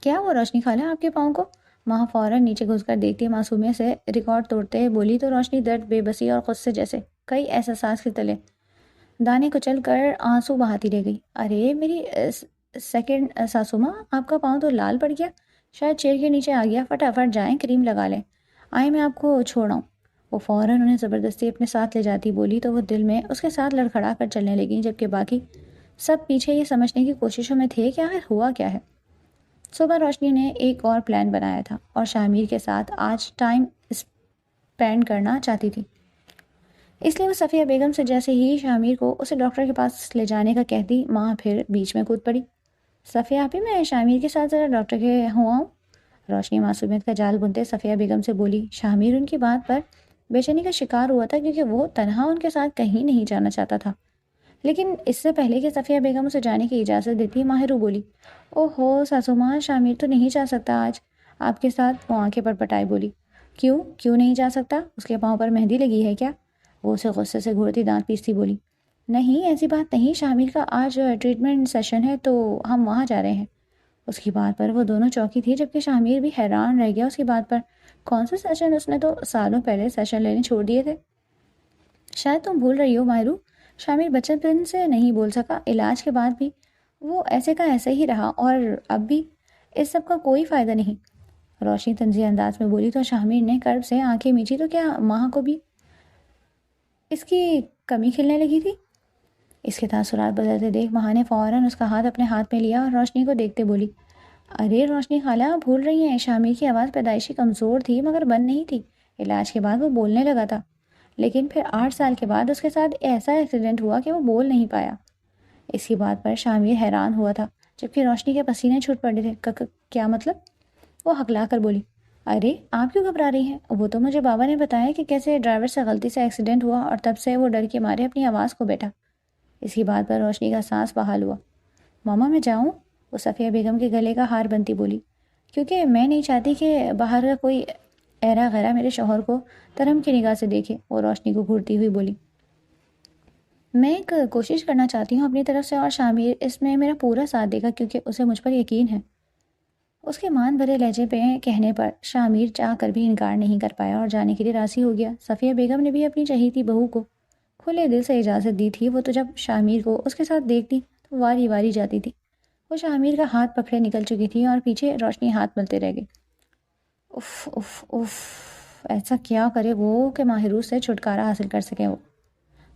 کیا وہ روشنی خالہ آپ کے پاؤں کو؟ ماہ فوراً نیچے گھس کر دیکھتی معصومیت سے ریکارڈ توڑتے بولی تو روشنی درد، بے بسی اور غصے جیسے کئی احساسات کے تلے دانے کچل کر آنسو بہاتی رہ گئی۔ ارے میری سیکنڈ ساسو ماں، آپ کا پاؤں تو لال پڑ گیا، شاید چیر کے نیچے آ گیا، فٹافٹ جائیں کریم لگا لیں، آئیں میں آپ کو چھوڑاؤں۔ وہ فوراً انہیں زبردستی اپنے ساتھ لے جاتی بولی تو وہ دل میں اس کے ساتھ لڑکھڑا کر چلنے لگیں، جبکہ باقی سب پیچھے یہ سمجھنے کی کوششوں میں تھے کہ آخر ہوا کیا ہے۔ صبح روشنی نے ایک اور پلان بنایا تھا اور شامیر کے ساتھ آج ٹائم اسپینڈ کرنا چاہتی تھی، اس لیے وہ صفیہ بیگم سے جیسے ہی شامیر کو اسے ڈاکٹر کے پاس لے جانے کا کہتی، ماں پھر بیچ میں کود پڑی۔ صفیہ آپی، میں شامیر کے ساتھ ذرا ڈاکٹر کے آؤں۔ روشنی معصومیت کا جال بنتے صفیہ بیگم سے بولی۔ شامیر ان کی بات پر بے چینی کا شکار ہوا تھا، کیونکہ وہ تنہا ان کے ساتھ کہیں نہیں جانا چاہتا تھا، لیکن اس سے پہلے کہ صفیہ بیگم اسے جانے کی اجازت دیتی، ماہرو بولی، اوہو ساسو ماں، شامیر تو نہیں جا سکتا آج آپ کے ساتھ۔ وہ آنکھیں پر پٹائے بولی، کیوں نہیں جا سکتا؟ اس کے پاؤں پر مہندی لگی ہے کیا؟ وہ اسے غصے سے گھورتی دانت پیستی بولی، نہیں ایسی بات نہیں، شامیر کا آج ٹریٹمنٹ سیشن ہے تو ہم وہاں جا رہے ہیں۔ اس کی بات پر وہ دونوں چوکی تھی، جبکہ شامیر بھی حیران رہ گیا اس کی بات پر۔ کون سا سیشن؟ اس نے تو سالوں پہلے سیشن لینے چھوڑ دیے تھے۔ شاید تم بھول رہی ہو ماہرو، شامیر بچپن سے نہیں بول سکا، علاج کے بعد بھی وہ ایسے کا ایسے ہی رہا، اور اب بھی اس سب کا کوئی فائدہ نہیں۔ روشنی طنزیہ انداز میں بولی تو شامیر نے کرب سے آنکھیں میچی تو کیا ماہ کو بھی اس کی کمی کھلنے لگی تھی؟ اس کے تاثرات بدلتے دیکھ ماہ نے فوراً اس کا ہاتھ اپنے ہاتھ میں لیا اور روشنی کو دیکھتے بولی، ارے روشنی خالہ، آپ بھول رہی ہیں، شامیر کی آواز پیدائشی کمزور تھی مگر بند نہیں تھی۔ علاج کے بعد وہ بولنے لگا تھا، لیکن پھر 8 سال کے بعد اس کے ساتھ ایسا ایکسیڈنٹ ہوا کہ وہ بول نہیں پایا۔ اس کی بات پر شامیر حیران ہوا تھا، جبکہ روشنی کے پسینے چھوٹ پڑے تھے۔ کیا مطلب؟ وہ ہکلا کر بولی، ارے آپ کیوں گھبرا رہی ہیں؟ وہ تو مجھے بابا نے بتایا کہ کیسے ڈرائیور سے غلطی سے ایکسیڈنٹ ہوا اور تب سے وہ ڈر کے مارے اپنی آواز کو بیٹھا۔ اس کی بات پر روشنی کا سانس بحال ہوا۔ ماما میں جاؤں؟ وہ صفیہ بیگم کے گلے کا ہار بنتی بولی، کیونکہ میں نہیں چاہتی کہ باہر کا کوئی ایرا غیرا میرے شوہر کو ترہم کی نگاہ سے دیکھے۔ وہ روشنی کو گھورتی ہوئی بولی، میں ایک کوشش کرنا چاہتی ہوں اپنی طرف سے، اور شامیر اس میں میرا پورا ساتھ دے گا کیونکہ اسے مجھ پر یقین ہے۔ اس کے مان بھرے لہجے پہ کہنے پر شامیر چاہ کر بھی انکار نہیں کر پایا اور جانے کے لیے راضی ہو گیا۔ صفیہ بیگم نے بھی اپنی چہیتی بہو کو کھلے دل سے اجازت دی تھی وہ تو جب شامیر کو اس کے ساتھ دیکھتی تو واری واری جاتی تھی۔ وہ شامیر کا ہاتھ پکڑے نکل چکی تھی اور پیچھے روشنی ہاتھ ملتے رہ گئی۔ اف اف اف، ایسا کیا کرے وہ کہ ماہروز سے چھٹکارا حاصل کر سکے وہ؟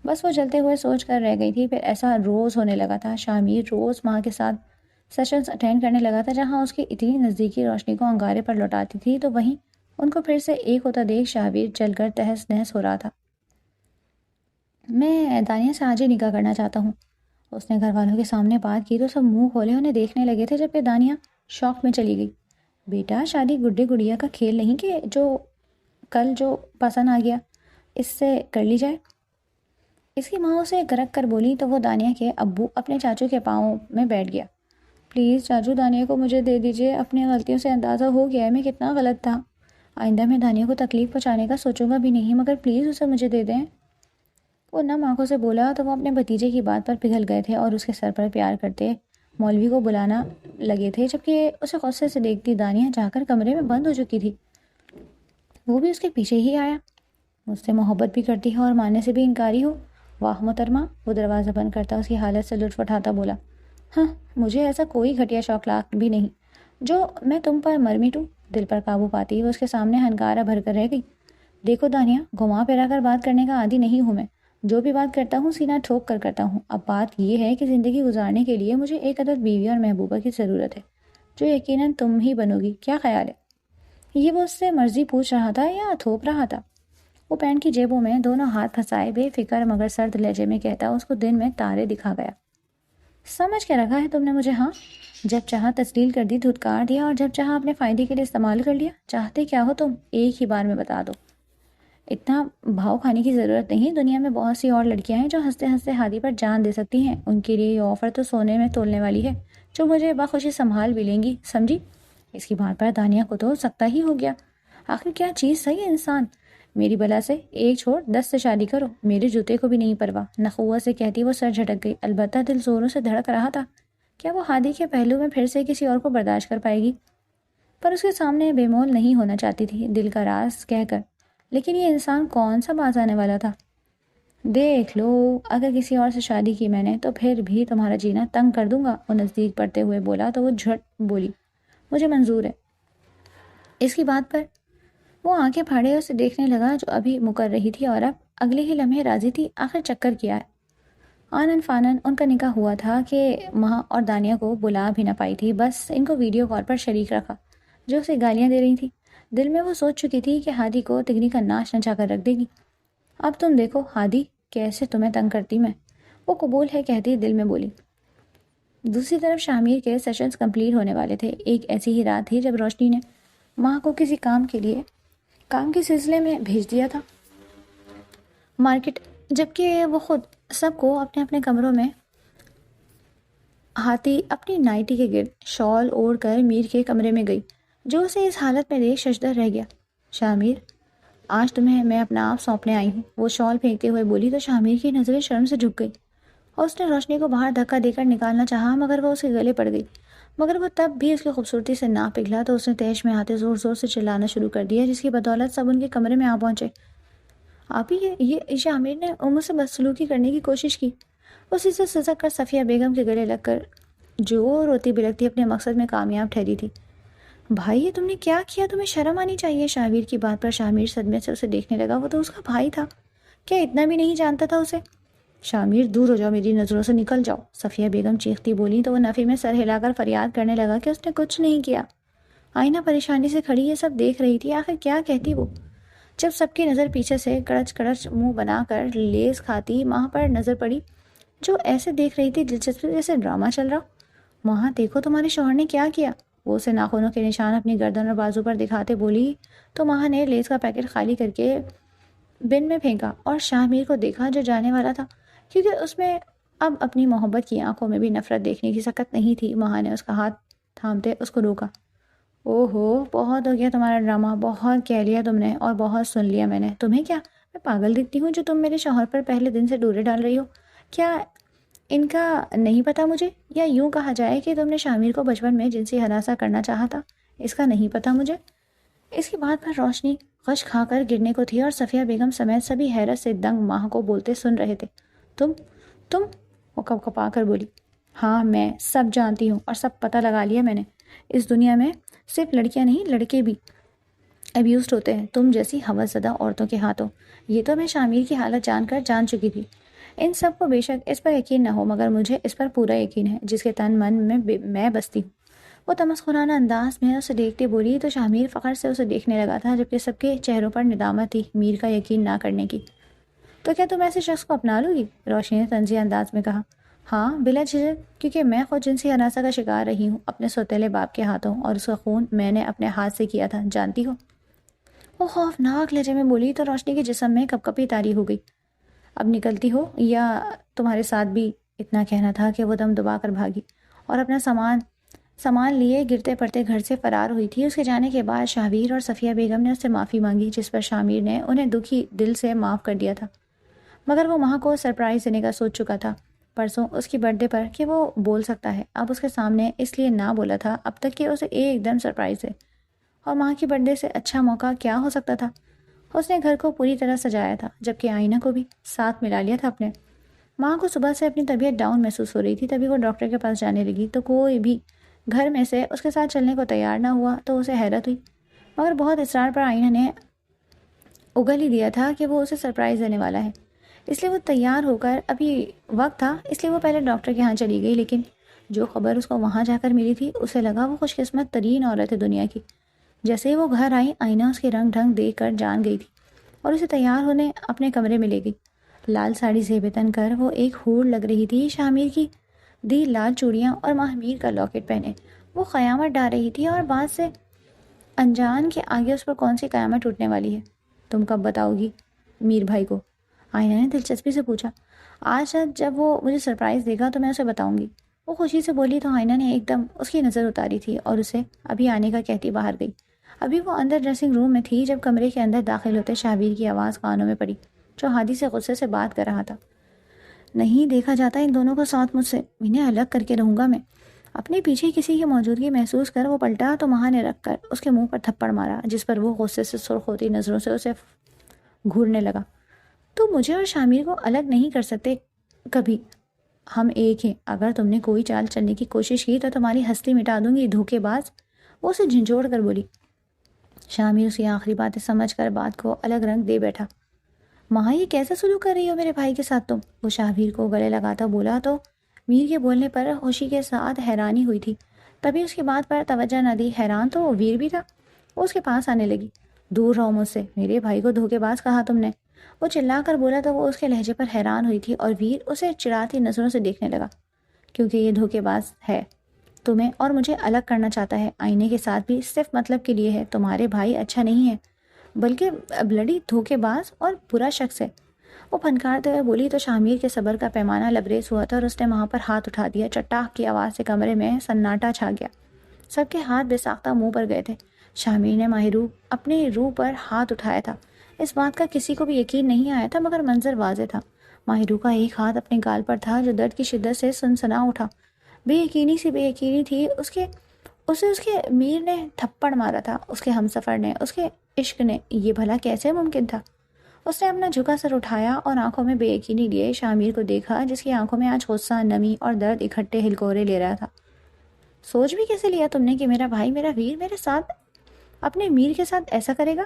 بس وہ جلتے ہوئے سوچ کر رہ گئی تھی۔ پھر ایسا روز ہونے لگا تھا، شامیر روز ماں کے ساتھ سیشنز اٹینڈ کرنے لگا تھا، جہاں اس کی اتنی نزدیکی روشنی کو انگارے پر لوٹاتی تھی تو وہیں ان کو پھر سے ایک ہوتا دیکھ شامیر جل کر تہس نہس ہو رہا تھا۔ میں دانیہ سے آج ہی نکاح کرنا چاہتا ہوں، اس نے گھر والوں کے سامنے بات کی تو سب منہ کھولے انہیں دیکھنے لگے تھے، جبکہ دانیہ شوق میں چلی گئی۔ بیٹا، شادی گڈے گڑیا کا کھیل نہیں کہ جو پسند آ گیا اس سے کر لی جائے۔ اس کی ماں اسے گرک کر بولی تو وہ دانیہ کے ابو اپنے چاچو کے پاؤں میں بیٹھ گیا۔ پلیز چاچو، دانیہ کو مجھے دے دیجیے، اپنی غلطیوں سے اندازہ ہو گیا ہے میں کتنا غلط تھا، آئندہ میں دانیہ کو تکلیف پہنچانے کا سوچوں گا بھی نہیں، مگر پلیز اسے مجھے دے دیں۔ وہ نم آنکھوں سے بولا تو وہ اپنے بھتیجے کی بات پر پگھل گئے تھے اور اس کے سر پر پیار کرتے مولوی کو بلانا لگے تھے، جبکہ اسے غصے سے دیکھتی دانیہ جا کر کمرے میں بند ہو چکی تھی۔ وہ بھی اس کے پیچھے ہی آیا۔ مجھ سے محبت بھی کرتی ہے اور ماننے سے بھی انکاری ہو؟ واہ محترمہ، وہ دروازہ بند کرتا اس کی حالت سے لطف اٹھاتا بولا۔ ہاں، مجھے ایسا کوئی گھٹیا شوق لاق بھی نہیں جو میں تم پر مر مٹوں۔ دل پر قابو پاتی وہ اس کے سامنے ہنکارہ بھر کر رہ گئی۔ دیکھو دانیہ، گھما پھرا کر بات کرنے کا عادی نہیں ہوں میں، جو بھی بات کرتا ہوں سینہ ٹھوک کر کرتا ہوں۔ اب بات یہ ہے کہ زندگی گزارنے کے لیے مجھے ایک عدد بیوی اور محبوبہ کی ضرورت ہے، جو یقیناً تم ہی بنو گی، کیا خیال ہے؟ یہ وہ اس سے مرضی پوچھ رہا تھا یا تھوپ رہا تھا؟ وہ پینٹ کی جیبوں میں دونوں ہاتھ پھنسائے بے فکر مگر سرد لہجے میں کہتا اس کو دن میں تارے دکھا گیا۔ سمجھ کے رکھا ہے تم نے مجھے؟ ہاں، جب چاہا تسلیل کر دی، دھتکار دیا، اور جب چاہا اپنے فائدے کے لیے استعمال کر لیا۔ چاہتے کیا ہو تم؟ ایک ہی بار میں بتا دو۔ اتنا بھاؤ کھانے کی ضرورت نہیں، دنیا میں بہت سی اور لڑکیاں ہیں جو ہنستے ہنستے ہادی پر جان دے سکتی ہیں، ان کے لیے یہ آفر تو سونے میں تولنے والی ہے، جو مجھے بخوشی سنبھال بھی لیں گی، سمجھی؟ اس کی بات پر دانیہ کو تو سکتا ہی ہو گیا۔ آخر کیا چیز صحیح ہے انسان؟ میری بلا سے ایک چھوڑ 10 سے شادی کرو، میرے جوتے کو بھی نہیں پرواہ۔ نخوت سے کہتی وہ سر جھٹک گئی، البتہ دل زوروں سے دھڑک رہا تھا۔ کیا وہ ہادی کے پہلو میں پھر سے کسی اور کو برداشت کر پائے گی؟ پر اس کے سامنے بے مول نہیں ہونا چاہتی تھی، دل کا راز کہہ کر۔ لیکن یہ انسان کون سا باز آنے والا تھا؟ دیکھ لو، اگر کسی اور سے شادی کی میں نے تو پھر بھی تمہارا جینا تنگ کر دوں گا، وہ نزدیک پڑتے ہوئے بولا تو وہ جھٹ بولی، مجھے منظور ہے۔ اس کی بات پر وہ آنکھیں پھاڑے اسے دیکھنے لگا جو ابھی مکر رہی تھی اور اب اگلے ہی لمحے راضی تھی۔ آخر چکر کیا ہے؟ آنن فانن ان کا نکاح ہوا تھا کہ ماں اور دانیہ کو بلا بھی نہ پائی تھی، بس ان کو ویڈیو کال پر شریک رکھا جو اسے گالیاں دے رہی تھی۔ دل میں وہ سوچ چکی تھی کہ ہادی کو تگنی کا ناش نچا کر رکھ دے گی۔ اب تم دیکھو ہادی، کیسے تمہیں تنگ کرتی میں، وہ قبول ہے کہتی دل میں بولی۔ دوسری طرف شامیر کے سیشنز کمپلیٹ ہونے والے تھے۔ ایک ایسی ہی رات تھی جب روشنی نے ماں کو کسی کام کے سلسلے میں بھیج دیا تھا مارکیٹ، جبکہ وہ خود سب کو اپنے اپنے کمروں میں ہاتھی اپنی نائٹی کے گرد شال اوڑھ کر میر کے کمرے میں گئی، جو اسے اس حالت میں دیکھ ششدر رہ گیا۔ شامیر، آج تمہیں میں اپنا آپ سونپنے آئی ہوں، وہ شال پھینکتے ہوئے بولی تو شامیر کی نظریں شرم سے جھک گئی اور اس نے روشنی کو باہر دھکا دے کر نکالنا چاہا، مگر وہ اس کے گلے پڑ گئی۔ مگر وہ تب بھی اس کی خوبصورتی سے نہ پگھلا تو اس نے تیش میں آتے زور زور سے چلانا شروع کر دیا، جس کی بدولت سب ان کے کمرے میں آ پہنچے۔ آپ ہی یہ شامیر نے مجھ سے بدسلوکی کرنے کی کوشش کی، اسی سے سسک کر صفیہ بیگم کے گلے لگ کر جو روتی بلکتی اپنے مقصد میں کامیاب ٹھہری تھی۔ بھائی، یہ تم نے کیا کیا؟ تمہیں شرم آنی چاہیے۔ شامیر کی بات پر شامیر صدمے سے اسے دیکھنے لگا، وہ تو اس کا بھائی تھا، کیا اتنا بھی نہیں جانتا تھا اسے؟ شامیر، دور ہو جاؤ، میری نظروں سے نکل جاؤ، صفیہ بیگم چیختی بولی تو وہ نفی میں سر ہلا کر فریاد کرنے لگا کہ اس نے کچھ نہیں کیا۔ آئینہ پریشانی سے کھڑی یہ سب دیکھ رہی تھی، آخر کیا کہتی وہ؟ جب سب کی نظر پیچھے سے کڑچ کڑچ منہ بنا کر لیز کھاتی ماں پر نظر پڑی، جو ایسے دیکھ رہی تھی دلچسپی جیسے ڈرامہ چل رہا۔ ماں دیکھو تمہارے شوہر نے کیا کیا، وہ اسے ناخنوں کے نشان اپنی گردن اور بازو پر دکھاتے بولی تو ماں نے لیز کا پیکٹ خالی کر کے بن میں پھینکا اور شامیر کو دیکھا جو جانے والا تھا، کیونکہ اس میں اب اپنی محبت کی آنکھوں میں بھی نفرت دیکھنے کی سکت نہیں تھی۔ ماں نے اس کا ہاتھ تھامتے اس کو روکا۔ اوہو، بہت ہو گیا تمہارا ڈرامہ، بہت کہہ لیا تم نے اور بہت سن لیا میں نے۔ تمہیں کیا میں پاگل دکھتی ہوں جو تم میرے شوہر پر پہلے دن سے ڈورے ڈال رہی ہو؟ کیا ان کا نہیں پتا مجھے؟ یا یوں کہا جائے کہ تم نے شامیر کو بچپن میں جنسی ہراساں کرنا چاہا تھا، اس کا نہیں پتا مجھے؟ اس کی بات پر روشنی غش کھا کر گرنے کو تھی اور صفیہ بیگم سمیت سبھی حیرت سے دنگ ماہ کو بولتے سن رہے تھے۔ تم وہ کپ کپا کر بولی۔ ہاں میں سب جانتی ہوں اور سب پتہ لگا لیا میں نے۔ اس دنیا میں صرف لڑکیاں نہیں لڑکے بھی ابیوزڈ ہوتے ہیں تم جیسی ہوس زدہ عورتوں کے ہاتھوں۔ یہ تو میں شامیر کی حالت جان کر جان چکی تھی۔ ان سب کو بے شک اس پر یقین نہ ہو مگر مجھے اس پر پورا یقین ہے جس کے تن من میں میں بستی ہوں۔ وہ تمسخرانہ انداز میں اسے دیکھتے بولی تو شامیر فخر سے اسے دیکھنے لگا تھا جبکہ سب کے چہروں پر ندامت تھی میر کا یقین نہ کرنے کی۔ تو کیا تم ایسے شخص کو اپنا لو گی؟ روشنی نے طنزیہ انداز میں کہا۔ ہاں بلا جھجک، کیونکہ میں خود جنسی ہراساں کا شکار رہی ہوں اپنے سوتیلے باپ کے ہاتھوں اور اس کا خون میں نے اپنے ہاتھ سے کیا تھا جانتی ہو۔ وہ خوفناک لہجے میں بولی تو روشنی کے جسم میں کپ کپی طاری ہو گئی۔ اب نکلتی ہو یا تمہارے ساتھ بھی اتنا کہنا تھا کہ وہ دم دبا کر بھاگی اور اپنا سامان لیے گرتے پڑتے گھر سے فرار ہوئی تھی۔ اس کے جانے کے بعد شاہویر اور صفیہ بیگم نے اس سے معافی مانگی جس پر شامیر نے انہیں دکھی دل سے معاف کر دیا تھا، مگر وہ ماہ کو سرپرائز دینے کا سوچ چکا تھا پرسوں اس کی برتھ ڈے پر کہ وہ بول سکتا ہے۔ اب اس کے سامنے اس لیے نہ بولا تھا اب تک کہ اسے ایک دم سرپرائز ہے، اور ماہ کی برتھ ڈے سے اچھا موقع کیا ہو سکتا تھا۔ اس نے گھر کو پوری طرح سجایا تھا جبکہ آئینہ کو بھی ساتھ ملا لیا تھا اپنے۔ ماں کو صبح سے اپنی طبیعت ڈاؤن محسوس ہو رہی تھی، تبھی وہ ڈاکٹر کے پاس جانے لگی تو کوئی بھی گھر میں سے اس کے ساتھ چلنے کو تیار نہ ہوا تو اسے حیرت ہوئی، مگر بہت اصرار پر آئینہ نے اگل ہی دیا تھا کہ وہ اسے سرپرائز دینے والا ہے، اس لیے وہ تیار ہو کر ابھی وقت تھا اس لیے وہ پہلے ڈاکٹر کے ہاں چلی گئی۔ لیکن جو خبر اس کو وہاں جا کر ملی تھی اسے لگا وہ خوش قسمت ترین عورت ہے دنیا کی۔ جیسے ہی وہ گھر آئی آئینہ اس کے رنگ ڈھنگ دیکھ کر جان گئی تھی اور اسے تیار ہونے اپنے کمرے میں لے گئی۔ لال ساڑی زیب تن کر وہ ایک حور لگ رہی تھی، شامیر کی دی لال چوڑیاں اور ماہ میر کا لاکٹ پہنے وہ قیامت ڈال رہی تھی، اور بات سے انجان کے آگے اس پر کون سی قیامت ٹوٹنے والی ہے؟ تم کب بتاؤ گی میر بھائی کو؟ آئینہ نے دلچسپی سے پوچھا۔ آج رات جب وہ مجھے سرپرائز دے گا تو میں اسے بتاؤں گی، وہ خوشی سے بولی تو آئینہ نے ایک دم اس کی نظر اتاری تھی اور اسے ابھی آنے کا کہتی باہر گئی۔ ابھی وہ اندر ڈریسنگ روم میں تھی جب کمرے کے اندر داخل ہوتے شاہویر کی آواز کانوں میں پڑی جو ہادی سے غصے سے بات کر رہا تھا۔ نہیں دیکھا جاتا ان دونوں کو ساتھ مجھ سے، انہیں الگ کر کے رہوں گا میں۔ اپنے پیچھے کسی کی موجودگی محسوس کر وہ پلٹا تو ماہ نے رکھ کر اس کے منہ پر تھپڑ مارا جس پر وہ غصے سے سرخ ہوتی نظروں سے اسے گھورنے لگا۔ تو مجھے اور شامیر کو الگ نہیں کر سکتے کبھی، ہم ایک ہیں۔ اگر تم نے کوئی چال چلنے کی کوشش کی تو تمہاری ہستی مٹا دوں گی دھوکے باز، وہ اسے جھنجھوڑ کر بولی۔ شامیر اس کی آخری باتیں سمجھ کر بات کو الگ رنگ دے بیٹھا۔ ماں یہ کیسا سلوک کر رہی ہو میرے بھائی کے ساتھ تم؟ وہ شاہویر کو گلے لگاتا بولا تو میر کے بولنے پر خوشی کے ساتھ حیرانی ہوئی تھی، تبھی اس کی بات پر توجہ نہ دی۔ حیران تو ویر بھی تھا۔ وہ اس کے پاس آنے لگی۔ دور رہو مجھ سے، میرے بھائی کو دھوکے باز کہا تم نے؟ وہ چلا کر بولا تو وہ اس کے لہجے پر حیران ہوئی تھی اور ویر اسے چڑھاتی نظروں سے دیکھنے لگا۔ کیونکہ یہ دھوکے باز ہے، تمہیں اور مجھے الگ کرنا چاہتا ہے، آئینے کے ساتھ بھی صرف مطلب کے لیے ہے۔ تمہارے بھائی اچھا نہیں ہے بلکہ بلڈی دھوکے باز اور برا شخص ہے، وہ پھنکارتے ہوئے بولی تو شامیر کے صبر کا پیمانہ لبریز ہوا تھا اور اس نے وہاں پر ہاتھ اٹھا دیا۔ چٹاخ کی آواز سے کمرے میں سناٹا چھا گیا، سب کے ہاتھ بے ساختہ منہ پر گئے تھے۔ شامیر نے ماہرو اپنی روح پر ہاتھ اٹھایا تھا، اس بات کا کسی کو بھی یقین نہیں آیا تھا مگر منظر واضح تھا۔ ماہرو کا ایک ہاتھ اپنے گال پر تھا جو درد کی شدت سے سنسنا اٹھا، بے یقینی تھی اسے اس کے میر نے تھپڑ مارا تھا، اس کے ہمسفر نے، اس کے عشق نے، یہ بھلا کیسے ممکن تھا؟ اس نے اپنا جھکا سر اٹھایا اور آنکھوں میں بے یقینی لیے شامیر کو دیکھا جس کی آنکھوں میں آج غصہ، نمی اور درد اکٹھے ہلکورے لے رہا تھا۔ سوچ بھی کیسے لیا تم نے کہ میرا بھائی، میرا ویر میرے ساتھ، اپنے میر کے ساتھ ایسا کرے گا؟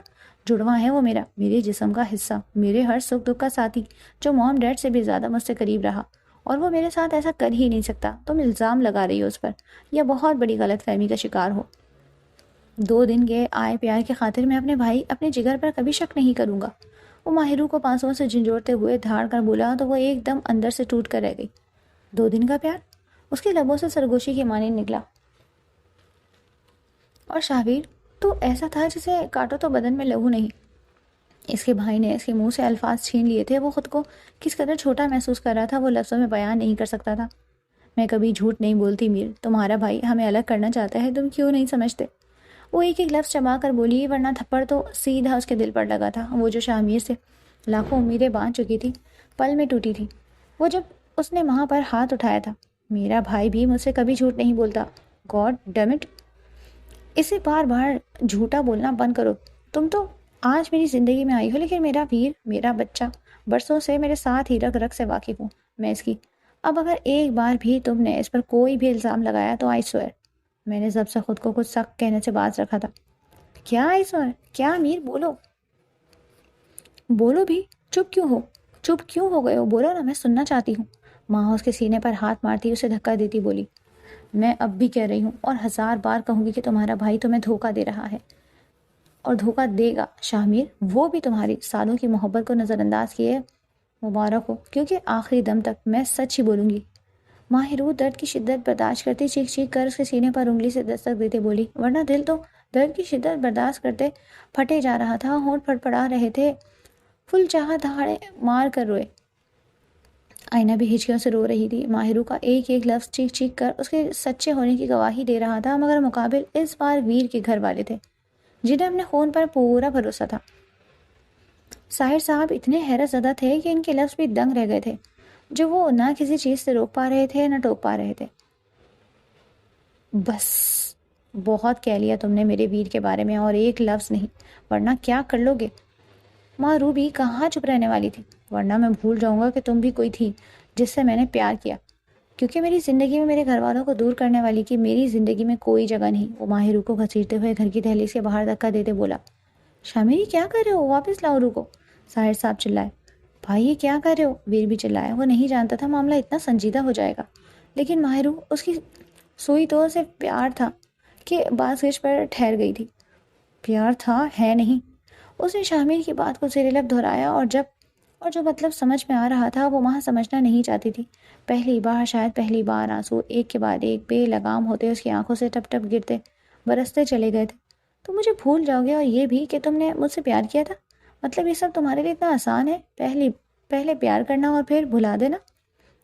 جڑواں ہے وہ میرے جسم کا حصہ، میرے ہر سکھ دکھ کا ساتھی، جو موم ڈیڈ سے بھی زیادہ مجھ سے قریب رہا، اور وہ میرے ساتھ ایسا کر ہی نہیں سکتا۔ تم الزام لگا رہی ہو اس پر، یا بہت بڑی غلط فہمی کا شکار ہو۔ 2 دن کے آئے پیار کی خاطر میں اپنے بھائی، اپنے جگر پر کبھی شک نہیں کروں گا۔ وہ ماہرو کو پانسوں سے جھنجھوڑتے ہوئے دھاڑ کر بولا تو وہ ایک دم اندر سے ٹوٹ کر رہ گئی۔ 2 دن کا پیار؟ اس کے لبوں سے سرگوشی کی مانند نکلا۔ اور شاہویر تو ایسا تھا جسے کاٹو تو بدن میں لہو نہیں۔ اس کے بھائی نے اس کے منہ سے الفاظ چھین لیے تھے، وہ خود کو کس قدر چھوٹا محسوس کر رہا تھا وہ لفظوں میں بیان نہیں کر سکتا تھا۔ میں کبھی جھوٹ نہیں بولتی میر، تمہارا بھائی ہمیں الگ کرنا چاہتا ہے، تم کیوں نہیں سمجھتے؟ وہ ایک ایک لفظ چبا کر بولی، ورنہ تھپڑ تو سیدھا اس کے دل پر لگا تھا۔ وہ جو شامیر سے لاکھوں امیدیں باندھ چکی تھی پل میں ٹوٹی تھی۔ وہ جب اس نے وہاں پر ہاتھ اٹھایا تھا، میرا بھائی بھی مجھ سے کبھی جھوٹ نہیں بولتا، گاڈ ڈیم اٹ۔ اسے بار بار جھوٹا بولنا بند کرو. تم تو آج میری زندگی میں آئی ہو، لیکن میرا ویر، میرا بچہ برسوں سے میرے ساتھ ہی رگ رگ سے واقف ہوں میں اس کی. اب اگر ایک بار بھی تم نے اس پر کوئی بھی الزام لگایا تو آئی سوئر. میں نے سب سے خود کو کچھ سخت کہنے سے باز رکھا تھا. کیا آئی سوئر؟ کیا امیر؟ بولو بولو بھی. چپ کیوں ہو گئے ہو؟ بولو نا، میں سننا چاہتی ہوں. ماں اس کے سینے پر ہاتھ مارتی اسے دھکا دیتی بولی. میں اب بھی کہہ رہی ہوں اور 1000 بار کہوں گی کہ تمہارا بھائی تمہیں دھوکہ دے رہا ہے اور دھوکہ دے گا شاہ میر. وہ بھی تمہاری سالوں کی محبت کو نظر انداز کیے مبارک ہو، کیونکہ آخری دم تک میں سچ ہی بولوں گی. ماہرو درد کی شدت برداشت کرتی چیخ چیخ کر اس کے سینے پر انگلی سے دستک دیتے بولی، ورنہ دل تو درد کی شدت برداشت کرتے پھٹے جا رہا تھا. ہونٹ پھڑپڑا رہے تھے، فل چاہا دھاڑے مار کر روئے. آئینہ بھی ہچکیوں سے رو رہی تھی. ماہرو کا ایک ایک لفظ چیخ چیخ کر اس کے سچے ہونے کی گواہی دے رہا تھا، مگر مقابل اس بار ویر کے گھر والے تھے جنہیں اپنے خون پر پورا بھروسہ تھا. ساحر صاحب اتنے حیرت زدہ تھے کہ ان کے لفظ بھی دنگ رہ گئے تھے، جو وہ نہ کسی چیز سے روک پا رہے تھے نہ ٹوک پا رہے تھے. بس بہت کہہ لیا تم نے میرے ویر کے بارے میں، اور ایک لفظ نہیں، ورنہ کیا کر لو گے؟ ماں روبی کہاں چپ رہنے والی تھی. ورنہ میں بھول جاؤں گا کہ تم بھی کوئی تھی جس سے میں نے پیار کیا، کیونکہ میری زندگی میں میرے گھر والوں کو دور کرنے والی کی میری زندگی میں کوئی جگہ نہیں. وہ ماہرو کو گھسیٹتے ہوئے گھر کی دہلیز کے باہر دھکا دیتے بولا، شامیری کیا کر رہے ہو؟ واپس لاؤ رو کو. ساحر صاحب چلائے. بھائی یہ کیا کر رہے ہو؟ ویر بھی چلائے. وہ نہیں جانتا تھا معاملہ اتنا سنجیدہ ہو جائے گا، لیکن ماہرو اس کی سوئی تو صرف پیار تھا کہ بازگشت پر ٹھہر گئی تھی. پیار تھا ہے نہیں. اس نے شامیر کی بات کو زیر لب دہرایا، اور جو مطلب سمجھ میں آ رہا تھا وہ وہاں سمجھنا نہیں چاہتی تھی. پہلی بار، شاید پہلی بار، آنسو ایک کے بعد ایک بے لگام ہوتے اس کی آنکھوں سے ٹپ ٹپ گرتے برستے چلے گئے تھے. تم مجھے بھول جاؤ گے، اور یہ بھی کہ تم نے مجھ سے پیار کیا تھا؟ مطلب یہ سب تمہارے لیے اتنا آسان ہے؟ پہلے پیار کرنا اور پھر بھلا دینا.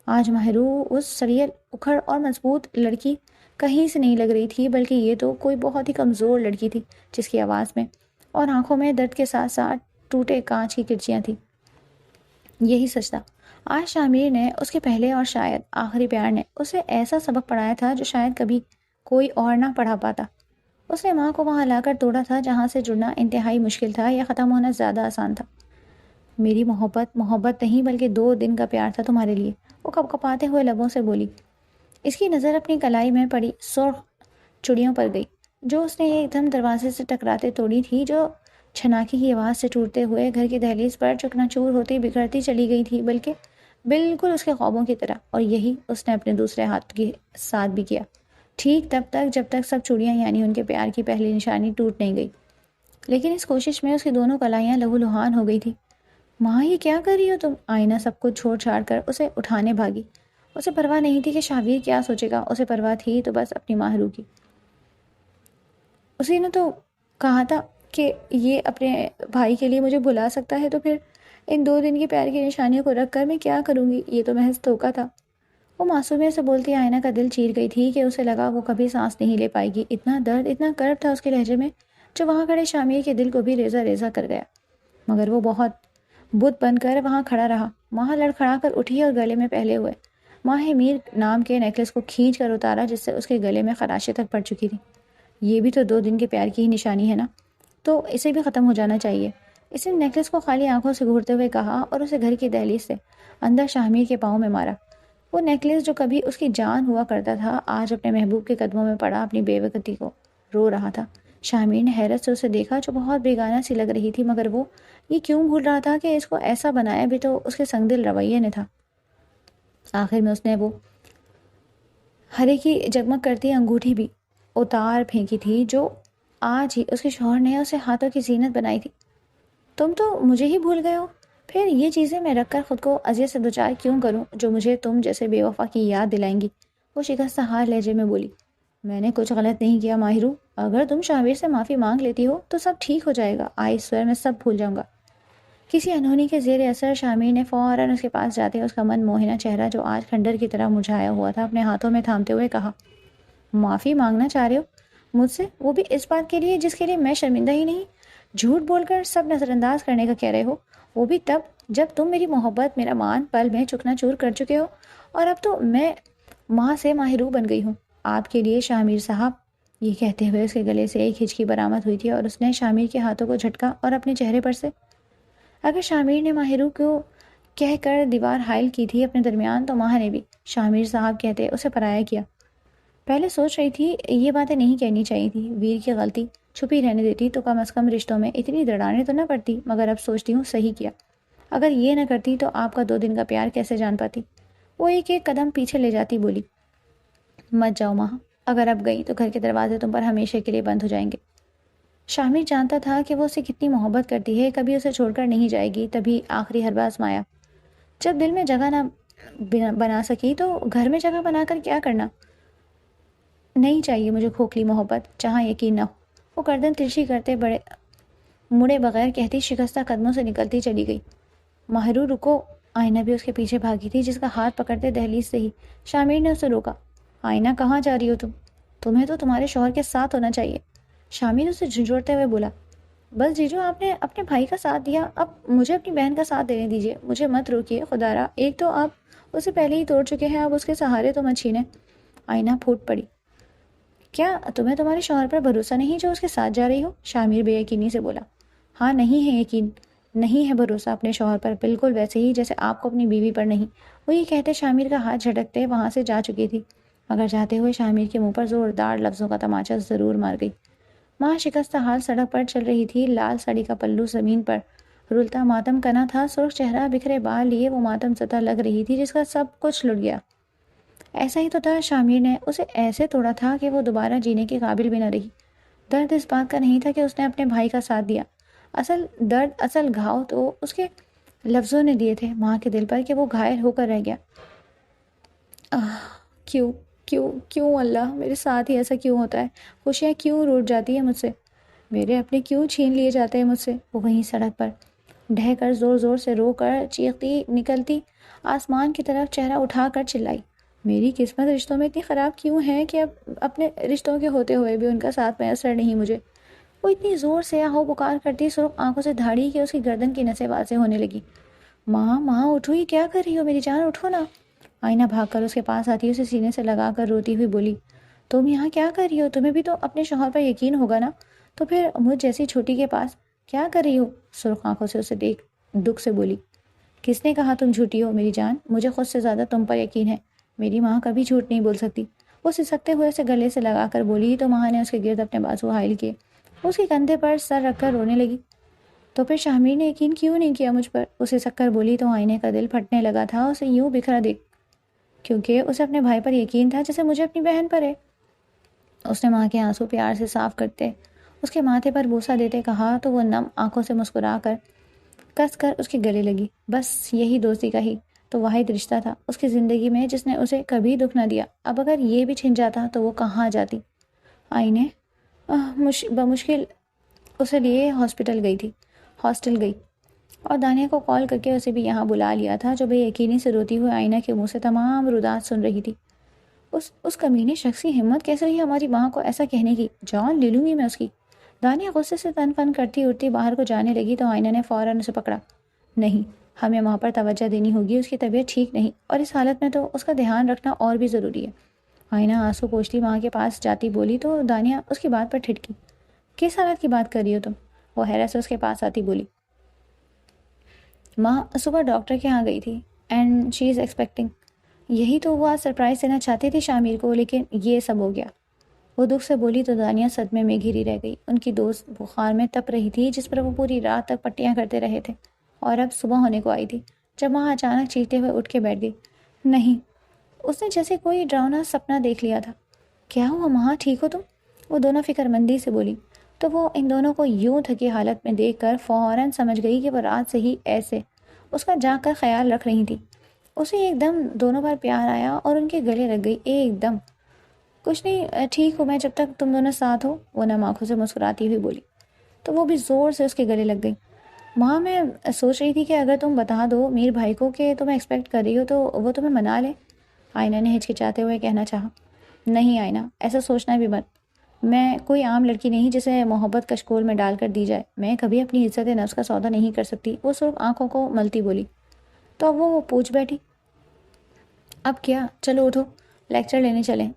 آج ماہرو اس سریل اکھڑ اور مضبوط لڑکی کہیں سے نہیں لگ رہی تھی، بلکہ یہ تو کوئی بہت ہی کمزور لڑکی تھی جس کی آواز میں اور آنکھوں میں درد کے ساتھ ساتھ ٹوٹے کانچ کی کرچیاں تھیں. یہی سچ تھا. آج شامیر نے، اس کے پہلے اور شاید آخری پیار نے، اسے ایسا سبق پڑھایا تھا جو شاید کبھی کوئی اور نہ پڑھا پاتا. اس نے ماں کو وہاں لا کر توڑا تھا جہاں سے جڑنا انتہائی مشکل تھا یا ختم ہونا زیادہ آسان تھا. میری محبت نہیں بلکہ 2 دن کا پیار تھا تمہارے لیے، وہ کپ کپاتے ہوئے لبوں سے بولی. اس کی نظر اپنی کلائی میں پڑی سرخ چڑیوں پر گئی جو اس نے ایک دم دروازے سے ٹکراتے توڑی تھی، جو چھناکی کی آواز سے ٹوٹتے ہوئے گھر کی دہلیز پر چکنا چور ہوتی بکھرتی چلی گئی تھی، بلکہ بالکل اس کے خوابوں کی طرح. اور یہی اس نے اپنے دوسرے ہاتھ کے ساتھ بھی کیا، ٹھیک تب تک جب تک سب چوڑیاں یعنی ان کے پیار کی پہلی نشانی ٹوٹ نہیں گئی. لیکن اس کوشش میں اس کی دونوں کلائیاں لہو لہان ہو گئی تھی. ماں یہ کیا کر رہی ہو تم؟ آئینہ سب کچھ چھوڑ چھاڑ کر اسے اٹھانے بھاگی. اسے پرواہ نہیں تھی کہ شاہویر کیا سوچے گا، اسے پرواہ تھی تو بس اپنی ماہرو کی. اسی نے تو کہا تھا کہ یہ اپنے بھائی کے لیے مجھے بلا سکتا ہے، تو پھر ان 2 دن کی پیار کی نشانیوں کو رکھ کر میں کیا کروں گی؟ یہ تو محض دھوکہ تھا. وہ معصومیت سے بولتی آئینہ کا دل چیر گئی تھی کہ اسے لگا وہ کبھی سانس نہیں لے پائے گی. اتنا درد، اتنا کرب تھا اس کے لہجے میں جو وہاں کھڑے شامیر کے دل کو بھی ریزہ ریزہ کر گیا. مگر وہ بہت بت بن کر وہاں کھڑا رہا. ماں لڑکھڑا کر اٹھی اور گلے میں پہلے ہوئے ماہ میر نام کے نیکلس کو کھینچ کر اتارا جس سے اس کے گلے میں خراشیں تک پڑ چکی تھی. یہ بھی تو 2 دن کے پیار کی ہی نشانی ہے نا، تو اسے بھی ختم ہو جانا چاہیے. اس نے نیکلس کو خالی آنکھوں سے گھورتے ہوئے کہا اور اسے گھر کی دہلیز سے اندر شاہمیر کے پاؤں میں مارا. وہ نیکلس جو کبھی اس کی جان ہوا کرتا تھا آج اپنے محبوب کے قدموں میں پڑا اپنی بے وقتی کو رو رہا تھا. شاہمیر نے حیرت سے اسے دیکھا جو بہت بیگانہ سی لگ رہی تھی، مگر وہ یہ کیوں بھول رہا تھا کہ اس کو ایسا بنایا بھی تو اس کے سنگ دل رویے نے تھا. آخر میں اس نے وہ ہرے کی جگمگ کرتی انگوٹھی بھی اتار پھینکی تھی جو آج ہی اس کے شوہر نے اسے ہاتھوں کی زینت بنائی تھی. تم تو مجھے ہی بھول گئے ہو. پھر یہ چیزیں میں رکھ کر خود کو اذیت سے دوچار کیوں کروں جو مجھے تم جیسے بے وفا کی یاد دلائیں گی؟ وہ شکستہ ہار لہجے میں بولی. میں نے کچھ غلط نہیں کیا ماہرو. اگر تم شاہویر سے معافی مانگ لیتی ہو تو سب ٹھیک ہو جائے گا. آئی سویر میں سب بھول جاؤں گا. کسی انہونی کے زیر اثر شاہمیر نے فوراً اس کے پاس جاتے اس کا من موہنہ چہرہ جو آج کھنڈر کی طرح مرجھایا ہوا تھا اپنے ہاتھوں میں تھامتے ہوئے کہا، معافی مانگنا چاہ رہے ہو مجھ سے؟ وہ بھی اس بات کے لیے جس کے لیے میں شرمندہ ہی نہیں. جھوٹ بول کر سب نظر انداز کرنے کا کہہ رہے ہو، وہ بھی تب جب تم میری محبت، میرا مان پل میں چکنا چور کر چکے ہو. اور اب تو میں ماں سے ماہرو بن گئی ہوں. آپ کے لیے شاہمیر صاحب یہ کہتے ہوئے اس کے گلے سے ایک ہچکی برآمد ہوئی تھی اور اس نے شامیر کے ہاتھوں کو جھٹکا اور اپنے چہرے پر سے اگر شامیر نے ماہرو کو کہہ کر دیوار حائل کی تھی اپنے درمیان، تو ماہ نے بھی شامیر صاحب کہتے اسے پرایا کیا۔ پہلے سوچ رہی تھی یہ باتیں نہیں کہنی چاہیے تھی، ویر کی غلطی چھپی رہنے دیتی تو کم از کم رشتوں میں اتنی دڑانے تو نہ پڑتی، مگر اب سوچتی ہوں صحیح کیا۔ اگر یہ نہ کرتی تو آپ کا 2 دن کا پیار کیسے جان پاتی؟ وہ ایک ایک قدم پیچھے لے جاتی بولی، مت جاؤ ماہ، اگر اب گئی تو گھر کے دروازے تم پر ہمیشہ کے لیے بند ہو جائیں گے۔ شامیر جانتا تھا کہ وہ اسے کتنی محبت کرتی ہے، کبھی اسے چھوڑ کر نہیں جائے گی، تبھی آخری حربہ آزمایا۔ جب دل میں جگہ نہ بنا سکی تو گھر میں جگہ بنا کر کیا کرنا؟ نہیں چاہیے مجھے کھوکھلی محبت جہاں یقین نہ ہو۔ وہ گردن ترچھی کرتے بڑے مڑے بغیر کہتی شکستہ قدموں سے نکلتی چلی گئی۔ ماہرو رکو! آئینہ بھی اس کے پیچھے بھاگی تھی، جس کا ہاتھ پکڑتے دہلیز سے ہی شامیر نے اسے روکا۔ آئینہ کہاں جا رہی ہو تم؟ تمہیں تو تمہارے شوہر کے ساتھ ہونا چاہیے۔ شامیر اسے جھنجھوڑتے ہوئے بولا، بس جیجو آپ نے اپنے بھائی کا ساتھ دیا، اب مجھے اپنی بہن کا ساتھ دینے دیجیے، مجھے مت روکیے خدا را، ایک تو آپ اسے پہلے ہی توڑ چکے ہیں، اب اس کے سہارے تو مت چھینیں۔ آئینہ پھوٹ پڑی، کیا تمہیں تمہارے شوہر پر بھروسہ نہیں جو اس کے ساتھ جا رہی ہو؟ شامیر بے یقینی سے بولا، ہاں نہیں ہے یقین، نہیں ہے بھروسہ اپنے شوہر پر، بالکل ویسے ہی جیسے آپ کو اپنی بیوی پر نہیں۔ وہ یہ کہتے شامیر کا ہاتھ جھٹکتے وہاں سے جا چکی تھی، مگر جاتے ہوئے شامیر کے منہ پر زوردار لفظوں کا تماچا ضرور مار گئی۔ ماں شکستہ حال سڑک پر چل رہی تھی، لال ساڑی کا پلو زمین پر رلتا ماتم کنا تھا، سرخ چہرہ، بکھرے بال لیے وہ ماتم زدہ لگ رہی تھی جس کا سب کچھ لٹ گیا۔ ایسا ہی تو تھا، شامیر نے اسے ایسے توڑا تھا کہ وہ دوبارہ جینے کے قابل بھی نہ رہی۔ درد اس بات کا نہیں تھا کہ اس نے اپنے بھائی کا ساتھ دیا، اصل درد، اصل گھاؤ تو اس کے لفظوں نے دیے تھے ماں کے دل پر کہ وہ گھائل ہو کر رہ گیا۔ کیوں کیوں کیوں اللہ میرے ساتھ ہی ایسا کیوں ہوتا ہے؟ خوشیاں کیوں روٹ جاتی ہیں مجھ سے؟ میرے اپنے کیوں چھین لیے جاتے ہیں مجھ سے؟ وہ وہیں سڑک پر ڈھہ کر زور زور سے رو کر چیختی نکلتی آسمان کی طرف چہرہ اٹھا کر چلائی، میری قسمت رشتوں میں اتنی خراب کیوں ہے کہ اب اپنے رشتوں کے ہوتے ہوئے بھی ان کا ساتھ میسر نہیں مجھے۔ وہ اتنی زور سے آہو پکار کرتی سرخ آنکھوں سے دھاڑی کہ اس کی گردن کی نسیں واضح ہونے لگی۔ ماں ماں اٹھو، یہ کیا کر رہی ہو میری جان، اٹھو نا۔ آئینہ بھاگ کر اس کے پاس آتی اسے سینے سے لگا کر روتی ہوئی بولی، تم یہاں کیا کر رہی ہو؟ تمہیں بھی تو اپنے شوہر پر یقین ہوگا نا، تو پھر مجھ جیسی چھوٹی کے پاس کیا کر رہی ہو؟ سرخ آنکھوں سے اسے دیکھ دکھ سے بولی، کس نے کہا تم جھوٹی ہو میری جان؟ مجھے خود سے زیادہ تم پر یقین ہے، میری ماں کبھی جھوٹ نہیں بول سکتی۔ وہ سسکتے ہوئے اسے گلے سے لگا کر بولی تو ماں نے اس کے گرد اپنے بازو حائل کیے، اس کے کندھے پر سر رکھ کر رونے لگی۔ تو پھر شامیر نے یقین کیوں نہیں کیا مجھ پر؟ اسے سکر بولی تو آئینے کا دل پھٹنے لگا تھا اسے یوں بکھرا دیکھ، کیونکہ اسے اپنے بھائی پر یقین تھا جیسے مجھے اپنی بہن پر ہے۔ اس نے ماں کے آنسو پیار سے صاف کرتے اس کے ماتھے پر بوسہ دیتے کہا تو وہ نم آنکھوں سے مسکرا کر کس کر اس کے گلے لگی۔ بس یہی دوستی کا ہی تو واحد رشتہ تھا اس کی زندگی میں جس نے اسے کبھی دکھ نہ دیا، اب اگر یہ بھی چھن جاتا تو وہ کہاں جاتی؟ آئینے بمشکل اسے لیے ہاسپٹل گئی اور دانیہ کو کال کر کے اسے بھی یہاں بلا لیا تھا، جو بے یقینی سے روتی ہوئے آئینہ کے منہ سے تمام رودات سن رہی تھی۔ اس کمینے شخص کی ہمت کیسے ہوئی ہماری ماں کو ایسا کہنے کی؟ جان لے لوں گی میں اس کی۔ دانیہ غصے سے تن فن کرتی اٹھتی باہر کو جانے لگی تو آئینہ نے فوراً اسے پکڑا، نہیں، ہمیں وہاں پر توجہ دینی ہوگی، اس کی طبیعت ٹھیک نہیں اور اس حالت میں تو اس کا دھیان رکھنا اور بھی ضروری ہے۔ آئینہ آنسو پوچھتی ماں کے پاس جاتی بولی تو دانیہ اس کی بات پر ٹھٹکی، کس حالت کی بات کر رہی ہو تم؟ وہ حیرت سے اس کے پاس آتی بولی، ماں صبح ڈاکٹر کے ہاں گئی تھی اینڈ شی از ایکسپیکٹنگ۔ یہی تو وہ آج سرپرائز دینا چاہتی تھی شامیر کو، لیکن یہ سب ہو گیا۔ وہ دکھ سے بولی تو دانیہ صدمے میں گھری رہ گئی۔ ان کی دوست بخار میں تپ رہی تھی جس پر وہ پوری رات تک پٹیاں کرتے رہے تھے اور اب صبح ہونے کو آئی تھی جب ماں اچانک چیختے ہوئے اٹھ کے بیٹھ گئی۔ نہیں، اس نے جیسے کوئی ڈراؤنا سپنا دیکھ لیا تھا۔ کیا ہوا ماں، ٹھیک ہو تم؟ وہ دونوں فکر مندی سے بولی تو وہ ان دونوں کو یوں تھکی حالت میں دیکھ کر فوراً سمجھ گئی کہ وہ رات سے ہی ایسے اس کا جاگ کر خیال رکھ رہی تھی۔ اسے ایک دم دونوں پر پیار آیا اور ان کے گلے لگ گئی ایک دم۔ کچھ نہیں، ٹھیک ہوں میں جب تک تم دونوں ساتھ ہو، وہ نم آنکھوں سے مسکراتی ہوئی بولی تو وہ بھی زور سے اس کے گلے لگ گئی۔ ماں میں سوچ رہی تھی کہ اگر تم بتا دو میر بھائی کو کہ تمہیں ایکسپیکٹ کر رہی ہو تو وہ تمہیں منا لے۔ آئینہ نے ہچکچاتے ہوئے کہنا چاہا، نہیں آئینہ، ایسا سوچنا بھی مت، میں کوئی عام لڑکی نہیں جسے محبت کشکول میں ڈال کر دی جائے، میں کبھی اپنی عزت نفس کا سودا نہیں کر سکتی۔ وہ صرف آنکھوں کو ملتی بولی تو اب وہ پوچھ بیٹھی، اب کیا؟ چلو اٹھو، لیکچر لینے چلیں،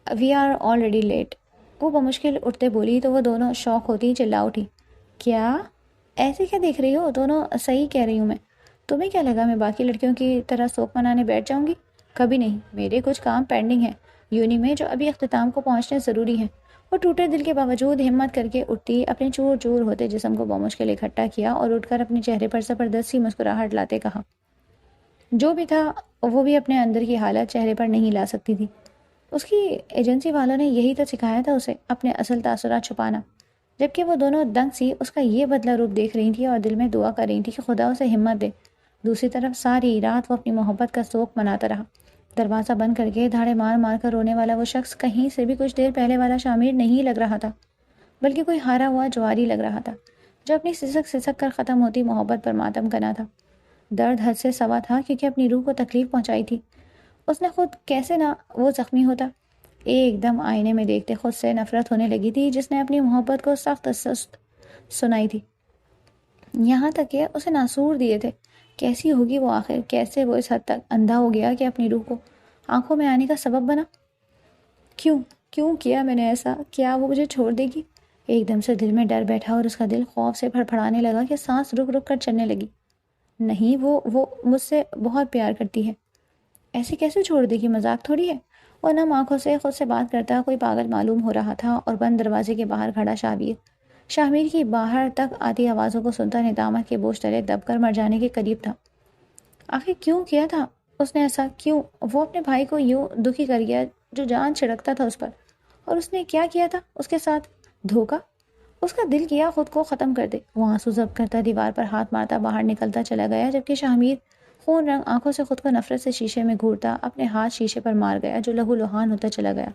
وی آر آلریڈی لیٹ۔ وہ بمشکل اٹھتے بولی تو وہ دونوں شوق ہوتی چلا اٹھی۔ کیا؟ ایسے کیا دیکھ رہی ہو؟ دونوں صحیح کہہ رہی ہوں میں۔ تمہیں کیا لگا میں باقی لڑکیوں کی طرح سوک منانے بیٹھ جاؤں گی؟ کبھی نہیں، میرے کچھ کام پینڈنگ ہیں یونی میں جو ابھی اختتام کو پہنچنے ضروری ہیں۔ وہ ٹوٹے دل کے باوجود ہمت کر کے اٹھتی، اپنے چور چور ہوتے جسم کو بمشکل اکٹھا کیا اور اٹھ کر اپنے چہرے پر زبردست سی مسکراہٹ لاتے کہا۔ جو بھی تھا وہ بھی اپنے اندر کی حالت چہرے پر نہیں لا سکتی تھی۔ اس کی ایجنسی والوں نے یہی تو سکھایا تھا اسے، اپنے اصل تاثرات چھپانا، جبکہ وہ دونوں دنگ سی اس کا یہ بدلہ روپ دیکھ رہی تھی اور دل میں دعا کر رہی تھی کہ خدا اسے ہمت دے۔ دوسری طرف ساری رات وہ اپنی محبت کا سوگ مناتا رہا۔ دروازہ بند کر کے دھاڑے مار مار کر رونے والا وہ شخص کہیں سے بھی کچھ دیر پہلے والا شامیر نہیں لگ رہا تھا، بلکہ کوئی ہارا ہوا جواری لگ رہا تھا جو اپنی سسک سسک کر ختم ہوتی محبت پر ماتم کرنا تھا۔ درد حد سے سوا تھا کیونکہ اپنی روح کو تکلیف پہنچائی تھی۔ اس نے خود کیسے نہ وہ زخمی ہوتا۔ ایک دم آئینے میں دیکھتے خود سے نفرت ہونے لگی تھی جس نے اپنی محبت کو سخت سست سنائی تھی، یہاں تک کہ اسے ناسور دیے تھے۔ کیسی ہوگی وہ آخر؟ کیسے وہ اس حد تک اندھا ہو گیا کہ اپنی روح کو آنکھوں میں آنے کا سبب بنا؟ کیوں کیا میں نے ایسا؟ کیا وہ مجھے چھوڑ دے گی؟ ایک دم سے دل میں ڈر بیٹھا اور اس کا دل خوف سے پھڑپھڑانے لگا کہ سانس رک رک کر چلنے لگی۔ نہیں، وہ مجھ سے بہت پیار کرتی ہے، ایسے کیسے چھوڑ دے گی؟ مذاق تھوڑی ہے۔ وہ نم آنکھوں سے خود سے بات کرتا کوئی پاگل معلوم ہو رہا تھا اور بند دروازے کے باہر کھڑا شاہمیر کی باہر تک آتی آوازوں کو سنتا ندامت کے بوجھ تلے دب کر مر جانے کے قریب تھا۔ آخر کیوں کیا تھا اس نے ایسا؟ کیوں وہ اپنے بھائی کو یوں دکھی کر گیا جو جان چھڑکتا تھا اس پر؟ اور اس نے کیا کیا تھا اس کے ساتھ؟ دھوکہ۔ اس کا دل کیا خود کو ختم کر دے۔ وہ آنسو ضبط کرتا دیوار پر ہاتھ مارتا باہر نکلتا چلا گیا، جبکہ شاہمیر خون رنگ آنکھوں سے خود کو نفرت سے شیشے میں گھورتا اپنے ہاتھ شیشے پر مار گیا جو لہو لہان ہوتا چلا گیا،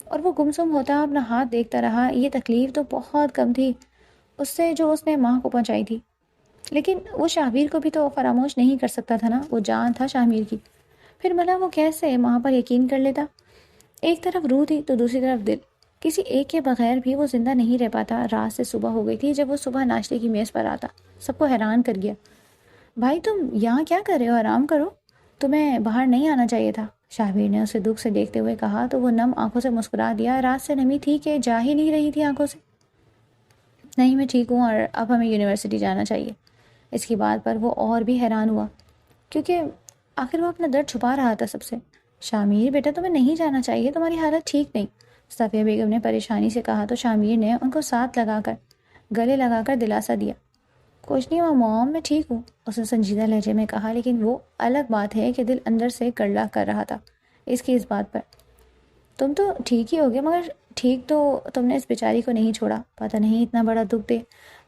اور وہ گمسم ہوتا اپنا ہاتھ دیکھتا رہا۔ یہ تکلیف تو بہت کم تھی اس سے جو اس نے ماں کو پہنچائی تھی، لیکن وہ شاہمیر کو بھی تو فراموش نہیں کر سکتا تھا نا۔ وہ جان تھا شاہمیر کی، پھر بھلا وہ کیسے ماں پر یقین کر لیتا؟ ایک طرف روح تھی تو دوسری طرف دل، کسی ایک کے بغیر بھی وہ زندہ نہیں رہ پاتا۔ رات سے صبح ہو گئی تھی جب وہ صبح ناشتے کی میز پر آتا، سب کو حیران کر گیا۔ بھائی تم یہاں کیا کر رہے ہو؟ آرام کرو، تمہیں باہر نہیں آنا چاہیے تھا، شاہمیر نے اسے دکھ سے دیکھتے ہوئے کہا تو وہ نم آنکھوں سے مسکرا دیا۔ رات سے نمی تھی کہ جا ہی نہیں رہی تھی آنکھوں سے۔ نہیں، میں ٹھیک ہوں اور اب ہمیں یونیورسٹی جانا چاہیے۔ اس کی بات پر وہ اور بھی حیران ہوا کیونکہ آخر وہ اپنا درد چھپا رہا تھا سب سے۔ شاہمیر بیٹا تمہیں نہیں جانا چاہیے، تمہاری حالت ٹھیک نہیں، صفیہ بیگم نے پریشانی سے کہا تو شاہمیر نے ان کو ساتھ لگا کر گلے لگا کر دلاسا دیا۔ کچھ نہیں موم، میں ٹھیک ہوں، اس نے سنجیدہ لہجے میں کہا، لیکن وہ الگ بات ہے کہ دل اندر سے کڑلا کر رہا تھا اس کی اس بات پر۔ تم تو ٹھیک ہی ہوگے، مگر ٹھیک تو تم نے اس بیچاری کو نہیں چھوڑا، پتہ نہیں اتنا بڑا دکھ دے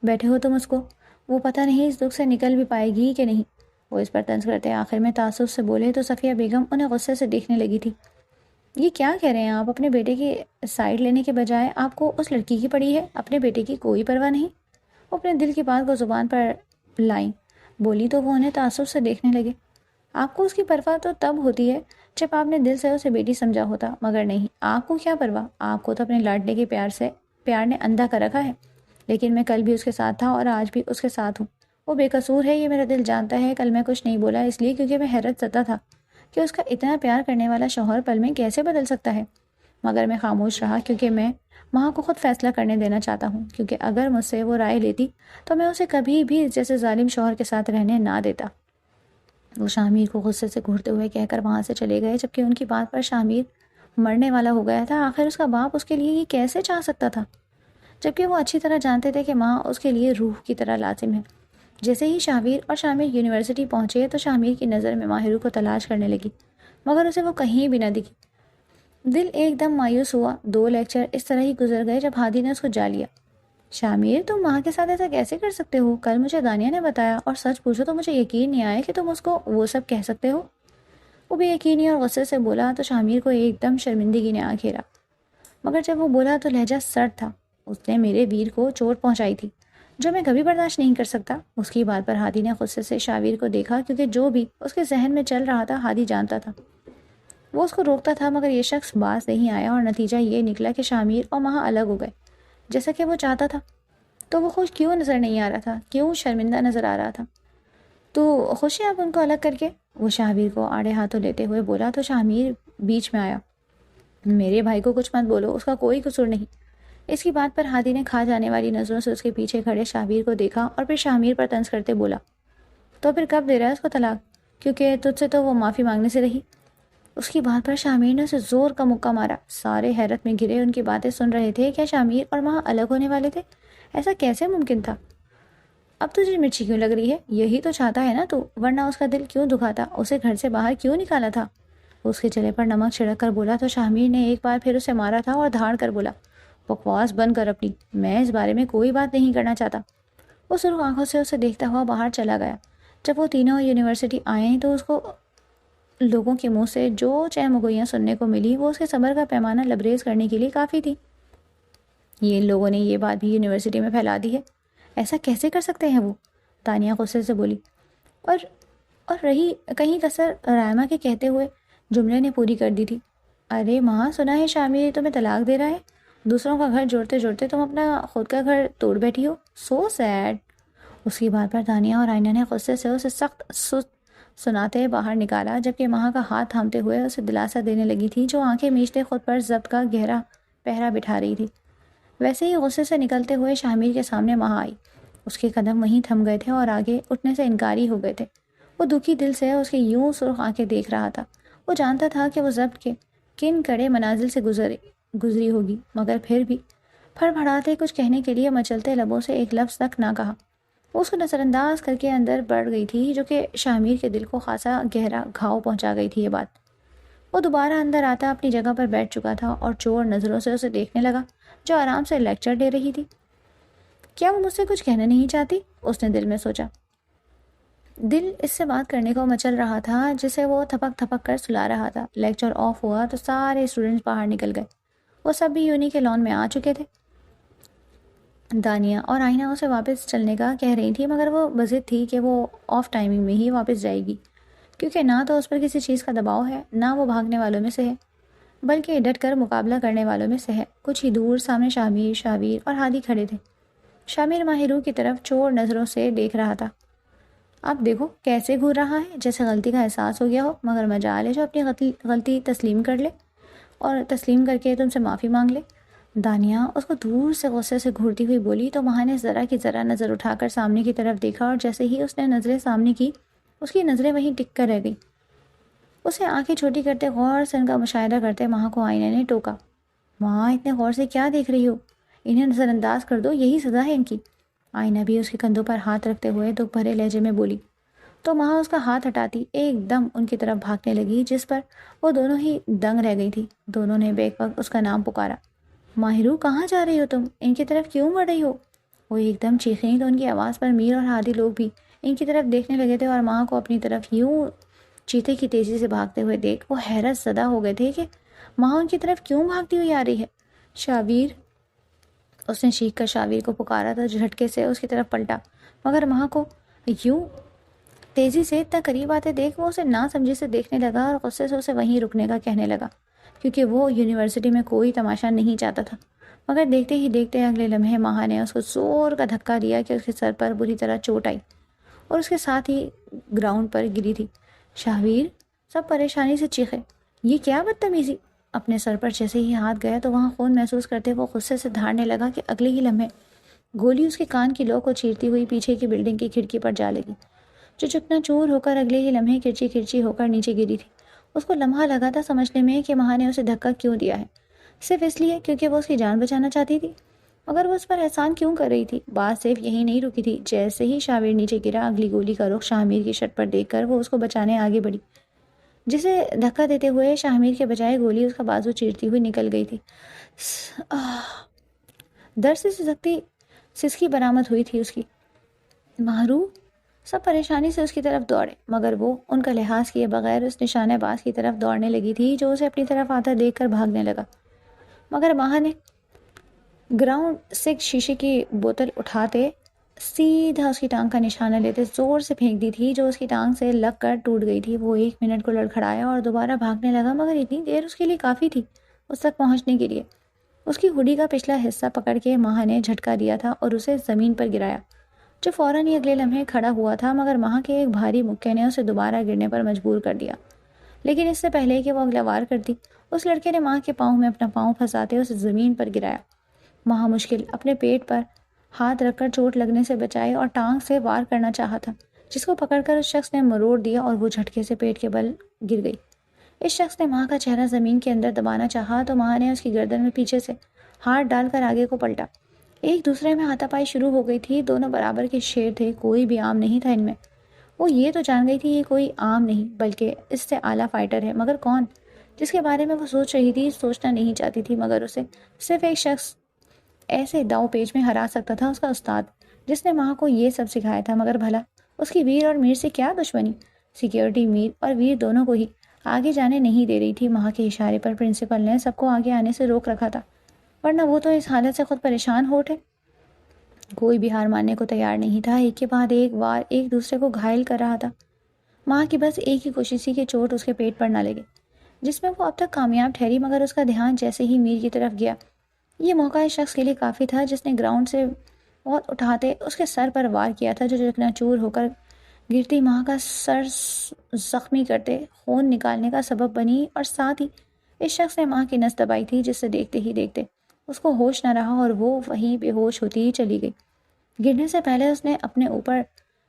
بیٹھے ہو تم اس کو، وہ پتہ نہیں اس دکھ سے نکل بھی پائے گی کہ نہیں۔ وہ اس پر طنز کرتے آخر میں تعصب سے بولے تو صفیہ بیگم انہیں غصے سے دیکھنے لگی تھی۔ یہ کیا کہہ رہے ہیں آپ؟ اپنے بیٹے کی سائڈ لینے کے بجائے آپ کو اس لڑکی کی پڑی ہے، اپنے بیٹے کی کوئی پرواہ نہیں۔ وہ اپنے دل کی بات کو زبان پر لائیں بولی تو وہ انہیں تعصب سے دیکھنے لگے۔ آپ کو اس کی پرواہ تو تب ہوتی ہے جب آپ نے دل سے اسے بیٹی سمجھا ہوتا، مگر نہیں، آپ کو کیا پرواہ؟ آپ کو تو اپنے لاڈلے کے پیار نے اندھا کر رکھا ہے۔ لیکن میں کل بھی اس کے ساتھ تھا اور آج بھی اس کے ساتھ ہوں، وہ بے قصور ہے، یہ میرا دل جانتا ہے۔ کل میں کچھ نہیں بولا اس لیے کیونکہ میں حیرت زدہ تھا کہ اس کا اتنا پیار کرنے والا شوہر پل میں کیسے بدل سکتا ہے، مگر میں خاموش رہا کیونکہ میں ماں کو خود فیصلہ کرنے دینا چاہتا ہوں، کیونکہ اگر مجھ سے وہ رائے لیتی تو میں اسے کبھی بھی جیسے ظالم شوہر کے ساتھ رہنے نہ دیتا۔ وہ شاہمیر کو غصے سے گھورتے ہوئے کہہ کر وہاں سے چلے گئے، جبکہ ان کی بات پر شاہمیر مرنے والا ہو گیا تھا۔ آخر اس کا باپ اس کے لیے یہ کیسے چاہ سکتا تھا، جبکہ وہ اچھی طرح جانتے تھے کہ ماں اس کے لیے روح کی طرح لازم ہے۔ جیسے ہی شاہمیر اور شامر یونیورسٹی پہنچے تو شاہمیر کی نظر میں ماہرو کو تلاش کرنے لگی، مگر اسے وہ کہیں بھی نہ دکھی۔ دل ایک دم مایوس ہوا۔ 2 لیکچر اس طرح ہی گزر گئے جب ہادی نے اس کو جا لیا۔ شامیر تم ماں کے ساتھ ایسا کیسے کر سکتے ہو؟ کل مجھے دانیہ نے بتایا، اور سچ پوچھو تو مجھے یقین نہیں آیا کہ تم اس کو وہ سب کہہ سکتے ہو۔ وہ بے یقینی اور غصے سے بولا تو شامیر کو ایک دم شرمندگی نے آ گھیرا، مگر جب وہ بولا تو لہجہ سرد تھا۔ اس نے میرے ویر کو چوٹ پہنچائی تھی جو میں کبھی برداشت نہیں کر سکتا۔ اس کی بات پر ہادی نے غصے سے شاویر کو دیکھا، کیونکہ جو بھی اس کے ذہن میں چل رہا تھا ہادی جانتا تھا۔ وہ اس کو روکتا تھا مگر یہ شخص باز نہیں آیا، اور نتیجہ یہ نکلا کہ شامیر اور مہا الگ ہو گئے جیسا کہ وہ چاہتا تھا۔ تو وہ خوش کیوں نظر نہیں آ رہا تھا؟ کیوں شرمندہ نظر آ رہا تھا؟ تو خوش ہے آپ ان کو الگ کر کے؟ وہ شاہویر کو آڑے ہاتھوں لیتے ہوئے بولا تو شاہمیر بیچ میں آیا۔ میرے بھائی کو کچھ مت بولو، اس کا کوئی قصور نہیں۔ اس کی بات پر ہادی نے کھا جانے والی نظروں سے اس کے پیچھے کھڑے شاہویر کو دیکھا اور پھر شامیر پر طنز کرتے بولا، تو پھر کب دے رہا ہے اس کو طلاق؟ کیونکہ تجھ سے تو وہ معافی مانگنے سے رہی۔ اس کی بات پر شامیر نے اسے زور کا مکہ مارا۔ سارے حیرت میں گرے ان کی باتیں سن رہے تھے۔ کیا شامیر اور ماں الگ ہونے والے تھے؟ ایسا کیسے ممکن تھا؟ اب تجھے مرچی کیوں لگ رہی ہے؟ یہی تو چاہتا ہے نا تو، ورنہ اس کا دل کیوں دکھاتا؟ اسے گھر سے باہر کیوں نکالا تھا؟ اس کے چلے پر نمک چھڑک کر بولا تو شامیر نے ایک بار پھر اسے مارا تھا اور دھاڑ کر بولا، بکواس بند کر اپنی، میں اس بارے میں کوئی بات نہیں کرنا چاہتا۔ وہ سرخ آنکھوں سے اسے دیکھتا ہوا باہر چلا گیا۔ جب وہ تینوں یونیورسٹی آئیں تو اس کو لوگوں کے منہ سے جو چہمگوئیاں سننے کو ملی وہ اس کے صبر کا پیمانہ لبریز کرنے کے لیے کافی تھی۔ یہ ان لوگوں نے یہ بات بھی یونیورسٹی میں پھیلا دی ہے، ایسا کیسے کر سکتے ہیں وہ؟ تانیہ غصے سے بولی۔ اور رہی کہیں کسر رائمہ کے کہتے ہوئے جملے نے پوری کر دی تھی، ارے ماں سنا ہے شامیر تمہیں طلاق دے رہا ہے، دوسروں کا گھر جوڑتے جوڑتے تم اپنا خود کا گھر توڑ بیٹھی ہو، سو سیڈ۔ اس کی بات پر تانیہ اور آئینہ نے غصے سے اسے سخت سناتے باہر نکالا، جبکہ ماں کا ہاتھ تھامتے ہوئے اسے دلاسا دینے لگی تھی، جو آنکھیں میچتے خود پر ضبط کا گہرا پہرا بٹھا رہی تھی۔ ویسے ہی غصے سے نکلتے ہوئے شامیر کے سامنے ماں آئی۔ اس کے قدم وہیں تھم گئے تھے اور آگے اٹھنے سے انکاری ہو گئے تھے۔ وہ دکھی دل سے اس کی یوں سرخ آنکھیں دیکھ رہا تھا۔ وہ جانتا تھا کہ وہ ضبط کے کن کڑے منازل سے گزری ہوگی، مگر پھر بھی پھڑ پھڑاتے کچھ کہنے کے لیے مچلتے لبوں سے ایک لفظ تک نہ کہا۔ وہ اس کو نظر انداز کر کے اندر بڑھ گئی تھی، جو کہ شامیر کے دل کو خاصا گہرا گھاؤ پہنچا گئی تھی یہ بات۔ وہ دوبارہ اندر آتا اپنی جگہ پر بیٹھ چکا تھا اور چور نظروں سے اسے دیکھنے لگا، جو آرام سے لیکچر دے رہی تھی۔ کیا وہ مجھ سے کچھ کہنا نہیں چاہتی؟ اس نے دل میں سوچا۔ دل اس سے بات کرنے کو مچل رہا تھا، جسے وہ تھپک تھپک کر سلا رہا تھا۔ لیکچر آف ہوا تو سارے اسٹوڈنٹس باہر نکل گئے۔ وہ سب بھی یونی کے لان میں آ چکے تھے۔ دانیہ اور آئینہ اسے واپس چلنے کا کہہ رہی تھی، مگر وہ بضد تھی کہ وہ آف ٹائمنگ میں ہی واپس جائے گی، کیونکہ نہ تو اس پر کسی چیز کا دباؤ ہے، نہ وہ بھاگنے والوں میں سے ہے، بلکہ ڈٹ کر مقابلہ کرنے والوں میں سے ہے۔ کچھ ہی دور سامنے شاویر اور ہادی کھڑے تھے۔ شامیر ماہرو کی طرف چور نظروں سے دیکھ رہا تھا۔ اب دیکھو کیسے گھور رہا ہے، جیسے غلطی کا احساس ہو گیا ہو، مگر مجال ہے جو اپنی غلطی تسلیم کر لے اور تسلیم کر کے تم سے معافی مانگ لے۔ دانیہ اس کو دور سے غصے سے گھورتی ہوئی بولی تو وہاں نے ذرا کی ذرا نظر اٹھا کر سامنے کی طرف دیکھا، اور جیسے ہی اس نے نظریں سامنے کی، اس کی نظریں وہیں ٹک کر رہ گئی۔ اسے آنکھیں چھوٹی کرتے غور سے ان کا مشاہدہ کرتے ماں کو آئینہ نے ٹوکا، ماں اتنے غور سے کیا دیکھ رہی ہو؟ انہیں نظر انداز کر دو، یہی سزا ہے ان کی۔ آئینہ بھی اس کے کندھوں پر ہاتھ رکھتے ہوئے دکھ بھرے لہجے میں بولی، تو ماں اس کا ہاتھ ہٹاتی ایک دم ان کی طرف بھاگنے لگی، جس پر وہ دونوں ہی دنگ رہ گئی تھی۔ دونوں نے بیک وقت اس کا نام پکارا، ماہرو کہاں جا رہی ہو تم؟ ان کی طرف کیوں بڑھ رہی ہو؟ وہ ایک دم چیخیں تو ان کی آواز پر میر اور ہادی لوگ بھی ان کی طرف دیکھنے لگے تھے، اور ماں کو اپنی طرف یوں چیتے کی تیزی سے بھاگتے ہوئے دیکھ وہ حیرت زدہ ہو گئے تھے کہ ماں ان کی طرف کیوں بھاگتی ہوئی آ رہی ہے۔ شاویر، اس نے چیخ کر شاویر کو پکارا تو جھٹکے سے اس کی طرف پلٹا، مگر ماں کو یوں تیزی سے اتنا قریب آتے دیکھ وہ اسے نہ سمجھے سے دیکھنے لگا اور غصے سے اسے وہیں رکنے کا کہنے لگا، کیونکہ وہ یونیورسٹی میں کوئی تماشا نہیں چاہتا تھا۔ مگر دیکھتے ہی دیکھتے اگلے لمحے ماں نے اس کو زور کا دھکا دیا کہ اس کے سر پر بری طرح چوٹ آئی اور اس کے ساتھ ہی گراؤنڈ پر گری تھی۔ شاویر، سب پریشانی سے چیخے، یہ کیا بدتمیزی! اپنے سر پر جیسے ہی ہاتھ گیا تو وہاں خون محسوس کرتے وہ غصے سے دھاڑنے لگا کہ اگلے ہی لمحے گولی اس کے کان کی لو کو چیرتی ہوئی پیچھے کی بلڈنگ کی کھڑکی پر جا لگی، جو چکنا چور ہو کر اگلے ہی لمحے کرچی ہو کر نیچے گری تھی۔ اس کو لمحہ لگا تھا سمجھنے میں کہ ماں نے اسے دھکا کیوں دیا ہے، صرف اس لیے کیونکہ وہ اس کی جان بچانا چاہتی تھی، مگر وہ اس پر احسان کیوں کر رہی تھی؟ بات صرف یہی نہیں رکی تھی۔ جیسے ہی شاویر نیچے گرا، اگلی گولی کا رخ شامیر کی شرٹ پر دیکھ کر وہ اس کو بچانے آگے بڑھی، جسے دھکا دیتے ہوئے شامیر کے بجائے گولی اس کا بازو چیرتی ہوئی نکل گئی تھی۔ درد سے سسکی برآمد ہوئی تھی اس کی۔ ماہرو، سب پریشانی سے اس کی طرف دوڑے، مگر وہ ان کا لحاظ کیے بغیر اس نشانہ باز کی طرف دوڑنے لگی تھی، جو اسے اپنی طرف آتا دیکھ کر بھاگنے لگا، مگر ماں نے گراؤنڈ سے شیشے کی بوتل اٹھاتے سیدھا اس کی ٹانگ کا نشانہ لیتے زور سے پھینک دی تھی، جو اس کی ٹانگ سے لگ کر ٹوٹ گئی تھی۔ وہ 1 منٹ کو لڑکھڑایا اور دوبارہ بھاگنے لگا، مگر اتنی دیر اس کے لیے کافی تھی اس تک پہنچنے کے لیے۔ اس کی ہڈی کا پچھلا حصہ پکڑ کے ماں نے جھٹکا دیا تھا اور اسے زمین پر گرایا، جو فوراً ہی اگلے لمحے کھڑا ہوا تھا، مگر ماں کے ایک بھاری مکے نے اسے دوبارہ گرنے پر مجبور کر دیا۔ لیکن اس سے پہلے کہ وہ اگلا وار کرتی، اس لڑکے نے ماں کے پاؤں میں اپنا پاؤں پھنساتے اسے زمین پر گرایا۔ ماں مشکل اپنے پیٹ پر ہاتھ رکھ کر چوٹ لگنے سے بچائے اور ٹانگ سے وار کرنا چاہا تھا، جس کو پکڑ کر اس شخص نے مروڑ دیا اور وہ جھٹکے سے پیٹ کے بل گر گئی۔ اس شخص نے ماں کا چہرہ زمین کے اندر دبانا چاہا تو ماں نے اس کی گردن میں پیچھے سے ہاتھ ڈال کر آگے کو پلٹا۔ ایک دوسرے میں ہاتھا پائی شروع ہو گئی تھی۔ دونوں برابر کے شیر تھے، کوئی بھی عام نہیں تھا ان میں۔ وہ یہ تو جان گئی تھی یہ کوئی عام نہیں بلکہ اس سے اعلیٰ فائٹر ہے، مگر کون؟ جس کے بارے میں وہ سوچ رہی تھی، سوچنا نہیں چاہتی تھی، مگر اسے صرف ایک شخص ایسے داؤ پیچ میں ہرا سکتا تھا، اس کا استاد، جس نے ماں کو یہ سب سکھایا تھا۔ مگر بھلا اس کی ویر اور میر سے کیا دشمنی؟ سیکیورٹی میر اور ویر دونوں کو ہی آگے جانے نہیں دے رہی تھی۔ ماں کے اشارے پر پرنسپل نے سب کو آگے آنے سے روک رکھا تھا، ورنہ وہ تو اس حالت سے خود پریشان ہو اٹھے۔ کوئی بھی ہار ماننے کو تیار نہیں تھا، ایک کے بعد ایک وار ایک دوسرے کو گھائل کر رہا تھا۔ ماں کی بس ایک ہی کوشش تھی کہ چوٹ اس کے پیٹ پر نہ لگے، جس میں وہ اب تک کامیاب ٹھہری، مگر اس کا دھیان جیسے ہی میر کی طرف گیا، یہ موقع اس شخص کے لیے کافی تھا جس نے گراؤنڈ سے بہت اٹھاتے اس کے سر پر وار کیا تھا، جو چکناچور ہو کر گرتی ماں کا سر زخمی کرتے خون نکالنے کا سبب بنی، اور ساتھ ہی اس شخص نے ماں کی نس دبائی تھی، جس سے دیکھتے ہی دیکھتے اس کو ہوش نہ رہا اور وہ وہیں بے ہوش ہوتی ہی چلی گئی۔ گرنے سے پہلے اس نے اپنے اوپر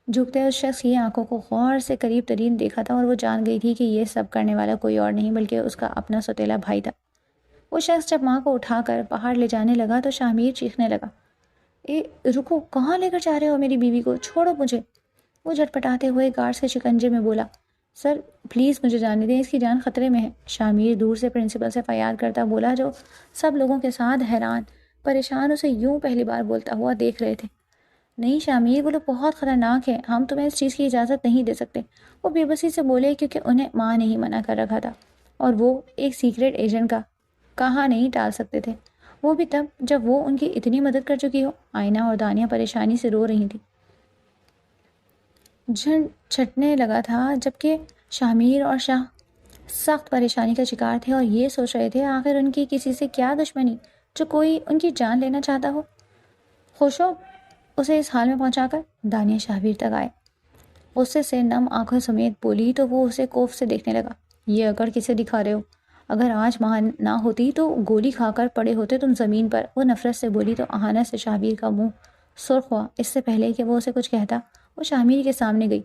جھکتے اس شخص کی آنکھوں کو غور سے قریب ترین دیکھا تھا، اور وہ جان گئی تھی کہ یہ سب کرنے والا کوئی اور نہیں بلکہ اس کا اپنا سوتیلا بھائی تھا۔ وہ شخص جب ماں کو اٹھا کر باہر لے جانے لگا تو شامیر چیخنے لگا، اے رکو، کہاں لے کر جا رہے ہو میری بیوی کو؟ چھوڑو مجھے۔ وہ جھٹپٹاتے ہوئے گارڈز کے شکنجے میں بولا، سر پلیز مجھے جانے دیں، اس کی جان خطرے میں ہے۔ شامیر دور سے پرنسپل سے فریاد کرتا بولا، جو سب لوگوں کے ساتھ حیران پریشان اسے یوں پہلی بار بولتا ہوا دیکھ رہے تھے۔ نہیں شامیر، وہ لوگ بہت خطرناک ہے، ہم تمہیں اس چیز کی اجازت نہیں دے سکتے۔ وہ بے بسی سے بولے، کیونکہ انہیں ماں نے ہی منع کر رکھا تھا، اور وہ ایک سیکرٹ ایجنٹ کا کہا نہیں ٹال سکتے تھے، وہ بھی تب جب وہ ان کی اتنی مدد کر چکی ہو۔ آئینہ اور دانیہ پریشانی سے رو رہی تھی، جھن چھٹنے لگا تھا، جبکہ شامیر اور شاہ سخت پریشانی کا شکار تھے اور یہ سوچ رہے تھے آخر ان کی کسی سے کیا دشمنی جو کوئی ان کی جان لینا چاہتا ہو۔ خوش ہو اسے اس حال میں پہنچا کر؟ دانیہ شاہبیر تک آئے، غصے سے نم آنکھوں سمیت بولی تو وہ اسے کوف سے دیکھنے لگا۔ یہ اکڑ کسے دکھا رہے ہو؟ اگر آج ماں نہ ہوتی تو گولی کھا کر پڑے ہوتے تم زمین پر۔ وہ نفرت سے بولی تو اہانت سے شاہبیر کا منہ سرخ ہوا۔ اس سے پہلے کہ وہ اسے کچھ کہتا، وہ شامیر کے سامنے گئی۔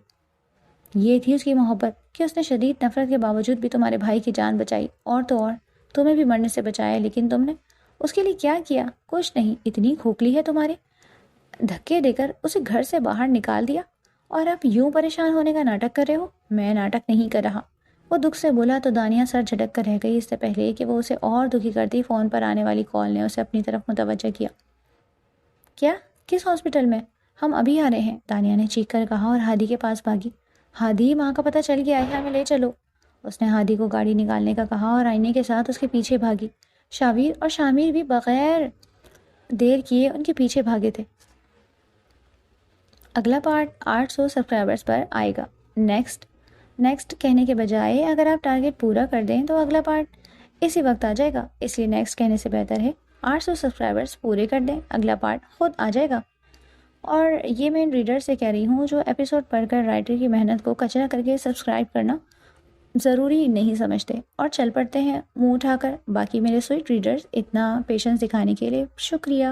یہ تھی اس کی محبت کہ اس نے شدید نفرت کے باوجود بھی تمہارے بھائی کی جان بچائی، اور تو اور تمہیں بھی مرنے سے بچایا، لیکن تم نے اس کے لیے کیا کیا؟ کچھ نہیں، اتنی کھوکھلی ہے تمہاری، دھکے دے کر اسے گھر سے باہر نکال دیا، اور اب یوں پریشان ہونے کا ناٹک کر رہے ہو؟ میں ناٹک نہیں کر رہا، وہ دکھ سے بولا تو دانیہ سر جھٹک کر رہ گئی۔ اس سے پہلے کہ وہ اسے اور دکھی کرتی، فون پر آنے والی کال نے اسے اپنی طرف متوجہ کیا۔ کیا؟ کس ہاسپٹل میں؟ ہم ابھی آ رہے ہیں، دانیہ نے چیخ کر کہا اور ہادی کے پاس بھاگی۔ ہادی، ماں کا پتہ چل گیا ہے، ہمیں لے چلو۔ اس نے ہادی کو گاڑی نکالنے کا کہا اور آئینے کے ساتھ اس کے پیچھے بھاگی۔ شاویر اور شامیر بھی بغیر دیر کیے ان کے پیچھے بھاگے تھے۔ اگلا پارٹ 800 سبسکرائبرز پر آئے گا۔ نیکسٹ کہنے کے بجائے اگر آپ ٹارگٹ پورا کر دیں تو اگلا پارٹ اسی وقت آ جائے گا، اس لیے نیکسٹ کہنے سے بہتر ہے 800 سبسکرائبرز پورے کر دیں، اگلا پارٹ خود آ جائے گا۔ اور یہ میں ریڈر سے کہہ رہی ہوں جو ایپیسوڈ پڑھ کر رائٹر کی محنت کو کچرا کر کے سبسکرائب کرنا ضروری نہیں سمجھتے اور چل پڑتے ہیں منہ اٹھا کر۔ باقی میرے سوئٹ ریڈرز اتنا پیشنس دکھانے کے لیے شکریہ۔